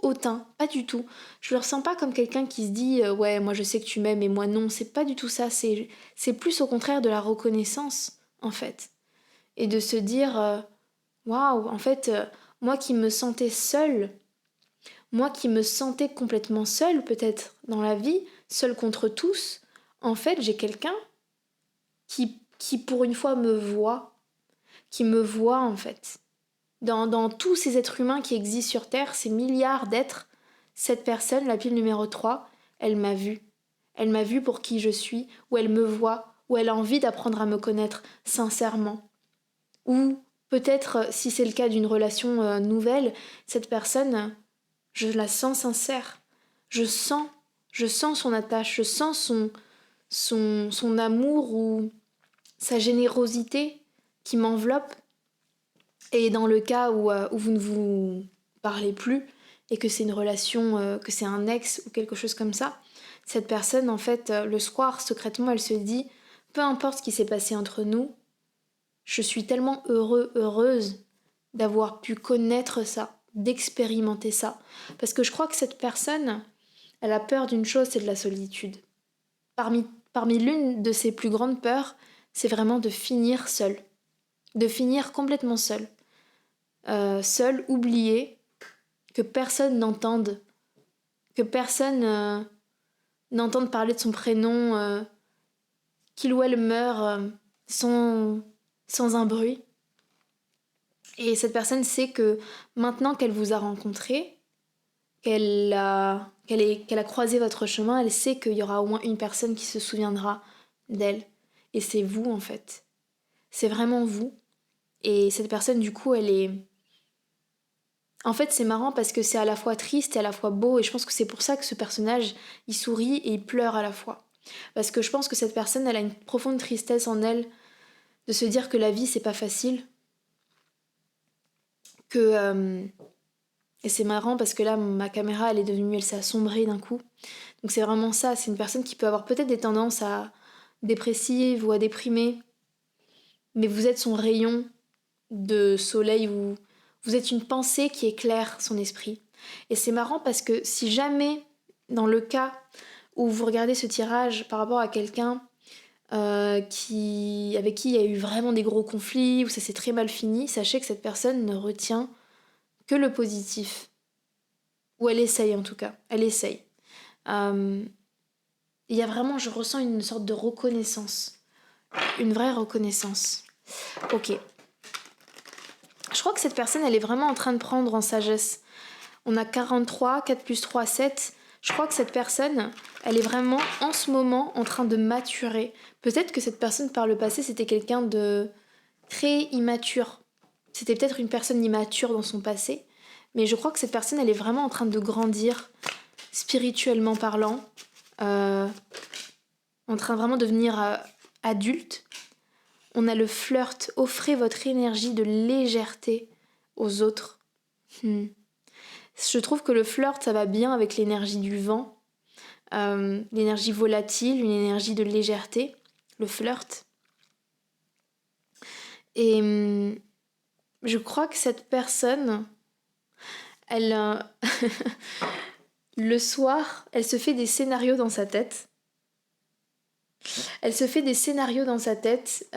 Speaker 1: hautain, pas du tout. Je le ressens pas comme quelqu'un qui se dit ouais moi je sais que tu m'aimes et moi non, c'est pas du tout ça, c'est plus au contraire de la reconnaissance en fait. Et de se dire waouh, en fait moi qui me sentais seule, moi qui me sentais complètement seule peut-être dans la vie, seule contre tous, en fait j'ai quelqu'un qui pour une fois me voit, qui me voit en fait. Dans tous ces êtres humains qui existent sur Terre, ces milliards d'êtres, cette personne, la pile numéro 3, elle m'a vue. Elle m'a vue pour qui je suis, ou elle me voit, ou elle a envie d'apprendre à me connaître sincèrement. Ou peut-être, si c'est le cas d'une relation nouvelle, cette personne, je la sens sincère. Je sens, je sens son attache, je sens son amour ou sa générosité qui m'enveloppe. Et dans le cas où vous ne vous parlez plus et que c'est une relation, que c'est un ex ou quelque chose comme ça, cette personne, en fait, le soir, secrètement, elle se dit, peu importe ce qui s'est passé entre nous, je suis tellement heureuse d'avoir pu connaître ça, d'expérimenter ça. Parce que je crois que cette personne, elle a peur d'une chose, c'est de la solitude. Parmi l'une de ses plus grandes peurs, c'est vraiment de finir seule. De finir complètement seule. Seule, oubliée, que personne n'entende, que personne n'entende parler de son prénom, qu'il ou elle meurt sans, sans un bruit. Et cette personne sait que maintenant qu'elle vous a rencontré, qu'elle a croisé votre chemin, elle sait qu'il y aura au moins une personne qui se souviendra d'elle. Et c'est vous en fait. C'est vraiment vous. Et cette personne du coup elle est... En fait c'est marrant parce que c'est à la fois triste et à la fois beau et je pense que c'est pour ça que ce personnage il sourit et il pleure à la fois. Parce que je pense que cette personne elle a une profonde tristesse en elle de se dire que la vie c'est pas facile. Que... Et c'est marrant parce que là, ma caméra, elle s'est assombrée d'un coup. Donc c'est vraiment ça, c'est une personne qui peut avoir peut-être des tendances à dépressive ou à déprimer, mais vous êtes son rayon de soleil ou vous êtes une pensée qui éclaire son esprit. Et c'est marrant parce que si jamais, dans le cas où vous regardez ce tirage par rapport à quelqu'un avec qui il y a eu vraiment des gros conflits, où ça s'est très mal fini, sachez que cette personne ne retient que le positif. Ou elle essaye en tout cas, elle essaye. Euh, Il y a vraiment, je ressens une sorte de reconnaissance. Une vraie reconnaissance. Ok. Je crois que cette personne, elle est vraiment en train de prendre en sagesse. On a 43, 4 plus 3, 7. Je crois que cette personne, elle est vraiment en ce moment en train de maturer. Peut-être que cette personne par le passé, c'était quelqu'un de très immature. C'était peut-être une personne immature dans son passé. Mais je crois que cette personne, elle est vraiment en train de grandir, spirituellement parlant. En train vraiment de devenir adulte. On a le flirt, offrez votre énergie de légèreté aux autres. Je trouve que le flirt, ça va bien avec l'énergie du vent, l'énergie volatile, une énergie de légèreté, le flirt. Et je crois que cette personne, elle, le soir, elle se fait des scénarios dans sa tête. Elle se fait des scénarios dans sa tête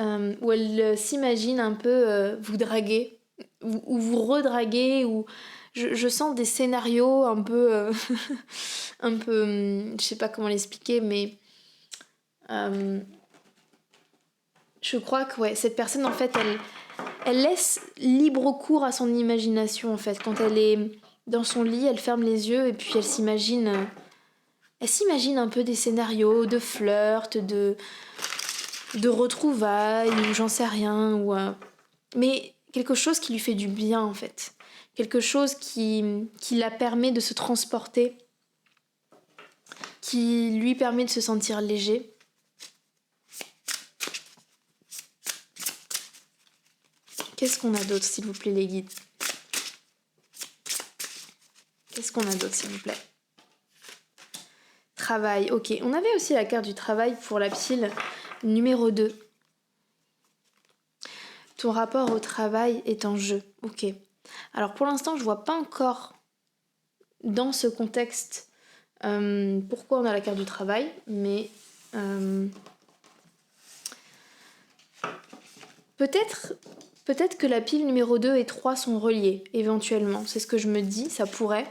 Speaker 1: où elle s'imagine un peu vous draguer, ou vous redraguer, ou je sens des scénarios un peu, un peu, je sais pas comment l'expliquer, mais euh, je crois que ouais, cette personne en fait, elle laisse libre cours à son imagination en fait. Quand elle est dans son lit, elle ferme les yeux et puis elle s'imagine un peu des scénarios de flirt, de retrouvailles ou j'en sais rien mais quelque chose qui lui fait du bien en fait, quelque chose qui la permet de se transporter, qui lui permet de se sentir léger. Qu'est-ce qu'on a d'autre s'il vous plaît les guides? Qu'est-ce qu'on a d'autre s'il vous plaît? Travail, ok, on avait aussi la carte du travail pour la pile numéro 2. Ton rapport au travail est en jeu. Ok. Alors pour l'instant, je vois pas encore dans ce contexte pourquoi on a la carte du travail, mais peut-être que la pile numéro 2 et 3 sont reliées, éventuellement. C'est ce que je me dis, ça pourrait.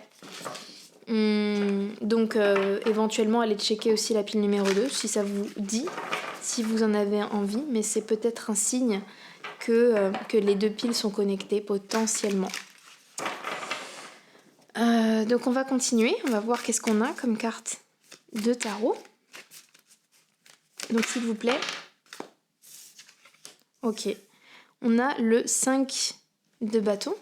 Speaker 1: Donc éventuellement, allez checker aussi la pile numéro 2, si ça vous dit, si vous en avez envie, mais c'est peut-être un signe que les deux piles sont connectées potentiellement. Donc on va continuer, on va voir qu'est-ce qu'on a comme carte de tarot. Donc s'il vous plaît. Ok. On a le 5 de bâton.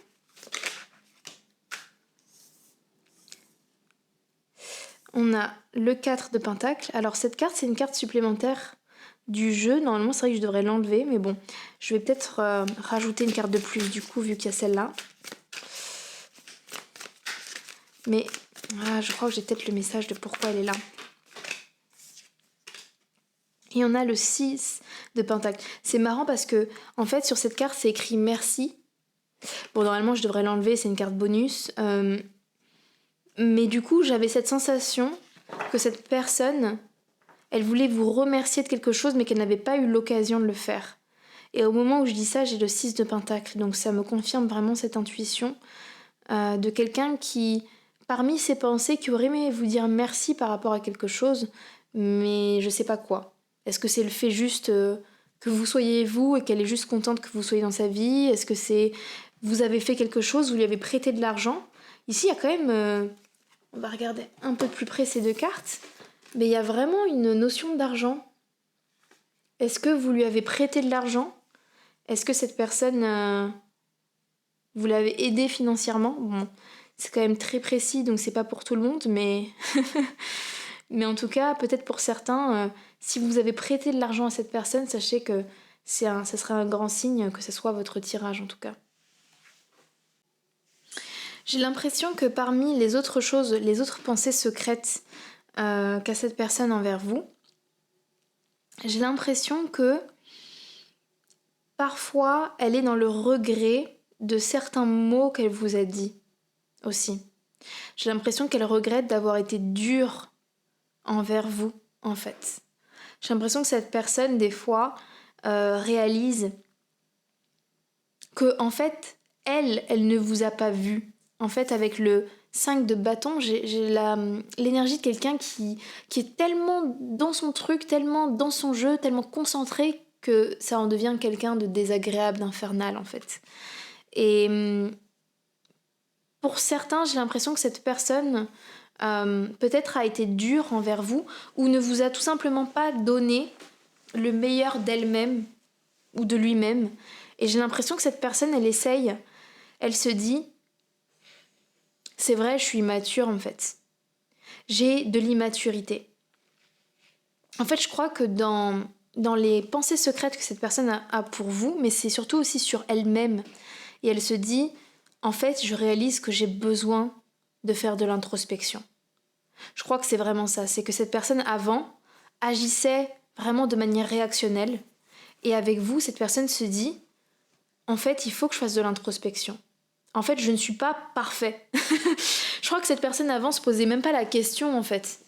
Speaker 1: On a le 4 de pentacle. Alors cette carte, c'est une carte supplémentaire du jeu. Normalement, c'est vrai que je devrais l'enlever, mais bon. Je vais peut-être rajouter une carte de plus du coup, vu qu'il y a celle-là. Mais je crois que j'ai peut-être le message de pourquoi elle est là. Et on a le 6 de pentacle. C'est marrant parce que, en fait, sur cette carte, c'est écrit merci. Bon, normalement, je devrais l'enlever, c'est une carte bonus. Mais du coup, j'avais cette sensation que cette personne, elle voulait vous remercier de quelque chose, mais qu'elle n'avait pas eu l'occasion de le faire. Et au moment où je dis ça, j'ai le 6 de pentacle. Donc ça me confirme vraiment cette intuition de quelqu'un qui, parmi ses pensées, qui aurait aimé vous dire merci par rapport à quelque chose, mais je sais pas quoi. Est-ce que c'est le fait juste que vous soyez vous et qu'elle est juste contente que vous soyez dans sa vie? Est-ce que c'est vous avez fait quelque chose, vous lui avez prêté de l'argent? Ici, il y a quand même... on va regarder un peu plus près ces deux cartes. Mais il y a vraiment une notion d'argent. Est-ce que vous lui avez prêté de l'argent? Est-ce que cette personne... vous l'avez aidé financièrement? Bon, c'est quand même très précis, donc c'est pas pour tout le monde, mais... mais en tout cas, peut-être pour certains, si vous avez prêté de l'argent à cette personne, sachez que ça serait un grand signe que ce soit votre tirage en tout cas. J'ai l'impression que parmi les autres choses, les autres pensées secrètes qu'a cette personne envers vous, j'ai l'impression que parfois elle est dans le regret de certains mots qu'elle vous a dit aussi. J'ai l'impression qu'elle regrette d'avoir été dure envers vous, en fait. J'ai l'impression que cette personne, des fois, réalise que, en fait, elle ne vous a pas vu. En fait, avec le 5 de bâton, j'ai l'énergie de quelqu'un qui est tellement dans son truc, tellement dans son jeu, tellement concentré que ça en devient quelqu'un de désagréable, d'infernal, en fait. Et pour certains, j'ai l'impression que cette personne... peut-être a été dure envers vous ou ne vous a tout simplement pas donné le meilleur d'elle-même ou de lui-même. Et j'ai l'impression que cette personne, elle se dit, c'est vrai, je suis immature en fait. J'ai de l'immaturité. En fait, je crois que dans les pensées secrètes que cette personne a pour vous, mais c'est surtout aussi sur elle-même. Et elle se dit, en fait, je réalise que j'ai besoin de faire de l'introspection. Je crois que c'est vraiment ça, c'est que cette personne avant agissait vraiment de manière réactionnelle et avec vous, cette personne se dit en fait, il faut que je fasse de l'introspection. En fait, je ne suis pas parfait. Je crois que cette personne avant se posait même pas la question en fait.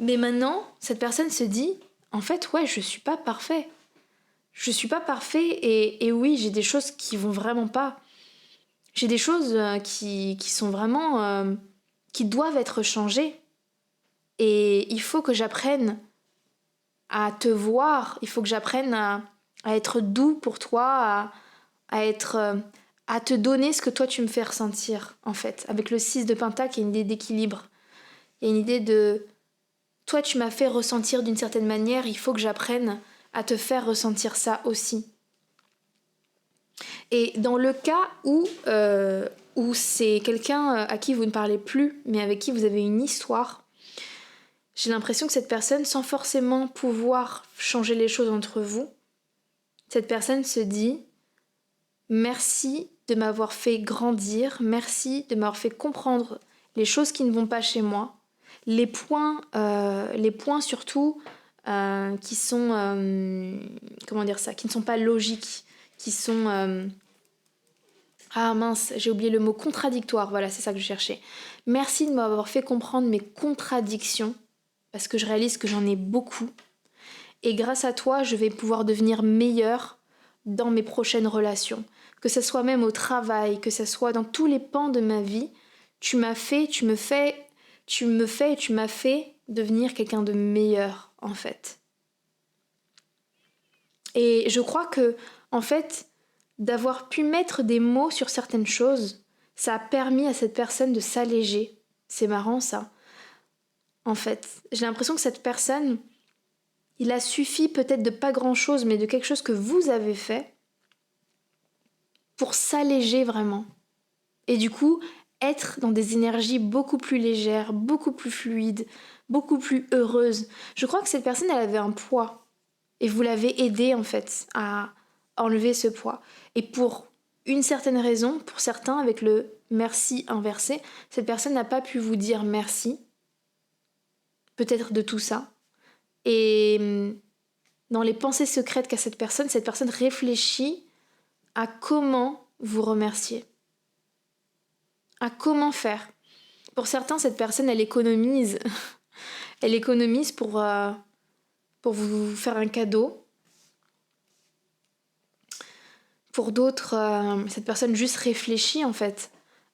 Speaker 1: Mais maintenant, cette personne se dit en fait, ouais, je suis pas parfait. Je suis pas parfait et oui, j'ai des choses qui vont vraiment pas. J'ai des choses qui sont vraiment... qui doivent être changées. Et il faut que j'apprenne à te voir, il faut que j'apprenne à être doux pour toi, à être... à te donner ce que toi tu me fais ressentir, en fait. Avec le 6 de Pentacle, il y a une idée d'équilibre. Il y a une idée de... Toi, tu m'as fait ressentir d'une certaine manière, il faut que j'apprenne à te faire ressentir ça aussi. Et dans le cas où c'est quelqu'un à qui vous ne parlez plus, mais avec qui vous avez une histoire, j'ai l'impression que cette personne, sans forcément pouvoir changer les choses entre vous, cette personne se dit « Merci de m'avoir fait grandir, merci de m'avoir fait comprendre les choses qui ne vont pas chez moi, les points surtout qui sont... comment dire ça, qui ne sont pas logiques, qui sont... ah mince, j'ai oublié le mot contradictoire, voilà, c'est ça que je cherchais. Merci de m'avoir fait comprendre mes contradictions, parce que je réalise que j'en ai beaucoup. Et grâce à toi, je vais pouvoir devenir meilleure dans mes prochaines relations. Que ce soit même au travail, que ce soit dans tous les pans de ma vie, tu m'as fait, tu me fais et tu m'as fait devenir quelqu'un de meilleur, en fait. Et je crois que, en fait, d'avoir pu mettre des mots sur certaines choses, ça a permis à cette personne de s'alléger. C'est marrant, ça. En fait, j'ai l'impression que cette personne, il a suffi peut-être de pas grand-chose, mais de quelque chose que vous avez fait pour s'alléger vraiment. Et du coup, être dans des énergies beaucoup plus légères, beaucoup plus fluides, beaucoup plus heureuses. Je crois que cette personne, elle avait un poids. Et vous l'avez aidée, en fait, à enlever ce poids. Et pour une certaine raison, pour certains, avec le merci inversé, cette personne n'a pas pu vous dire merci. Peut-être de tout ça. Et dans les pensées secrètes qu'a cette personne réfléchit à comment vous remercier. À comment faire. Pour certains, cette personne, elle économise. Elle économise pour vous faire un cadeau. Pour d'autres, cette personne juste réfléchit en fait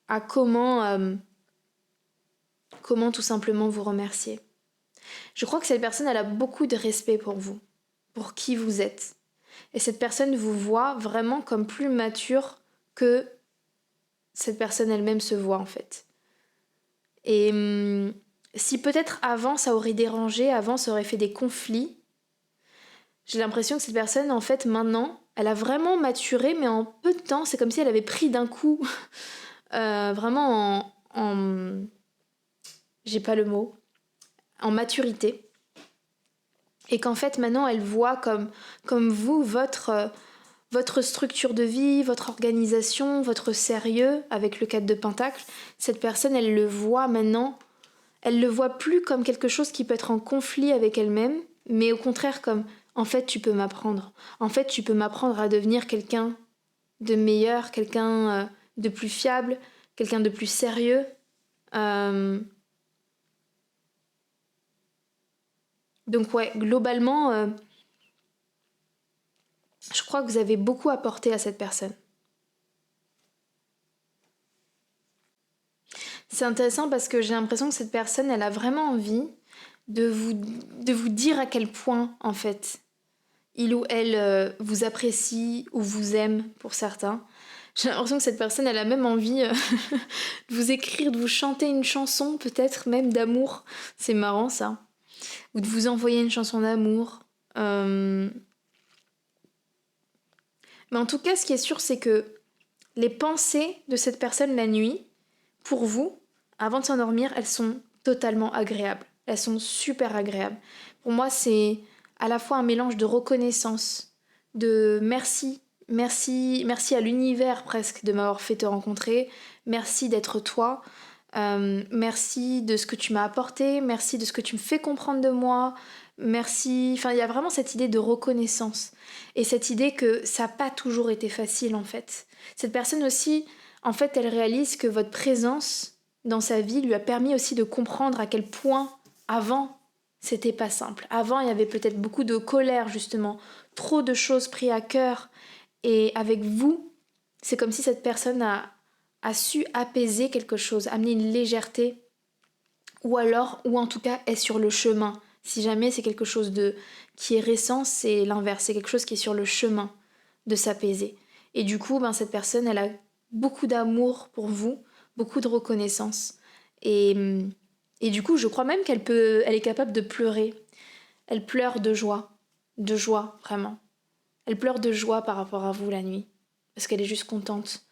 Speaker 1: à comment tout simplement vous remercier. Je crois que cette personne, elle a beaucoup de respect pour vous, pour qui vous êtes. Et cette personne vous voit vraiment comme plus mature que cette personne elle-même se voit en fait. Et si peut-être avant ça aurait dérangé, avant ça aurait fait des conflits, j'ai l'impression que cette personne en fait maintenant, elle a vraiment maturé, mais en peu de temps, c'est comme si elle avait pris d'un coup, vraiment j'ai pas le mot, en maturité. Et qu'en fait maintenant elle voit comme vous, votre structure de vie, votre organisation, votre sérieux avec le 4 de Pentacle. Cette personne, elle le voit maintenant, elle le voit plus comme quelque chose qui peut être en conflit avec elle-même, mais au contraire comme, en fait tu peux m'apprendre. En fait tu peux m'apprendre à devenir quelqu'un de meilleur, quelqu'un de plus fiable, quelqu'un de plus sérieux. Donc ouais, globalement, je crois que vous avez beaucoup apporté à cette personne. C'est intéressant parce que j'ai l'impression que cette personne, elle a vraiment envie de vous dire à quel point, en fait, il ou elle vous apprécie ou vous aime pour certains. J'ai l'impression que cette personne, elle a même envie de vous écrire, de vous chanter une chanson, peut-être même d'amour. C'est marrant ça. Ou de vous envoyer une chanson d'amour. Mais en tout cas, ce qui est sûr, c'est que les pensées de cette personne la nuit, pour vous, avant de s'endormir, elles sont totalement agréables. Elles sont super agréables. Pour moi, c'est à la fois un mélange de reconnaissance, de merci, merci, merci à l'univers presque de m'avoir fait te rencontrer, merci d'être toi, merci de ce que tu m'as apporté, merci de ce que tu me fais comprendre de moi, merci... Enfin, il y a vraiment cette idée de reconnaissance et cette idée que ça n'a pas toujours été facile en fait. Cette personne aussi, en fait, elle réalise que votre présence dans sa vie lui a permis aussi de comprendre à quel point, avant, c'était pas simple. Avant, il y avait peut-être beaucoup de colère, justement, trop de choses prises à cœur. Et avec vous, c'est comme si cette personne a su apaiser quelque chose, amener une légèreté, ou en tout cas est sur le chemin. Si jamais c'est quelque chose qui est récent, c'est l'inverse, c'est quelque chose qui est sur le chemin de s'apaiser. Et du coup, cette personne, elle a beaucoup d'amour pour vous, beaucoup de reconnaissance. Et, et du coup, je crois même elle est capable de pleurer. Elle pleure de joie, vraiment. Elle pleure de joie par rapport à vous la nuit, parce qu'elle est juste contente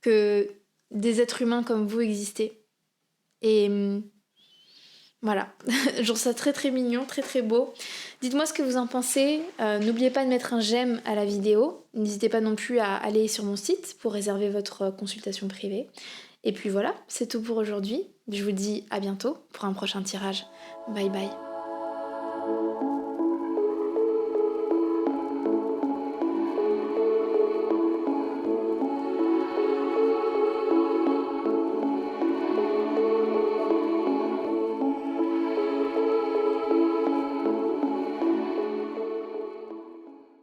Speaker 1: que des êtres humains comme vous existez. Et voilà, je trouve ça très très mignon, très très beau. Dites-moi ce que vous en pensez. N'oubliez pas de mettre un j'aime à la vidéo. N'hésitez pas non plus à aller sur mon site pour réserver votre consultation privée. Et puis voilà, c'est tout pour aujourd'hui. Je vous dis à bientôt pour un prochain tirage. Bye bye.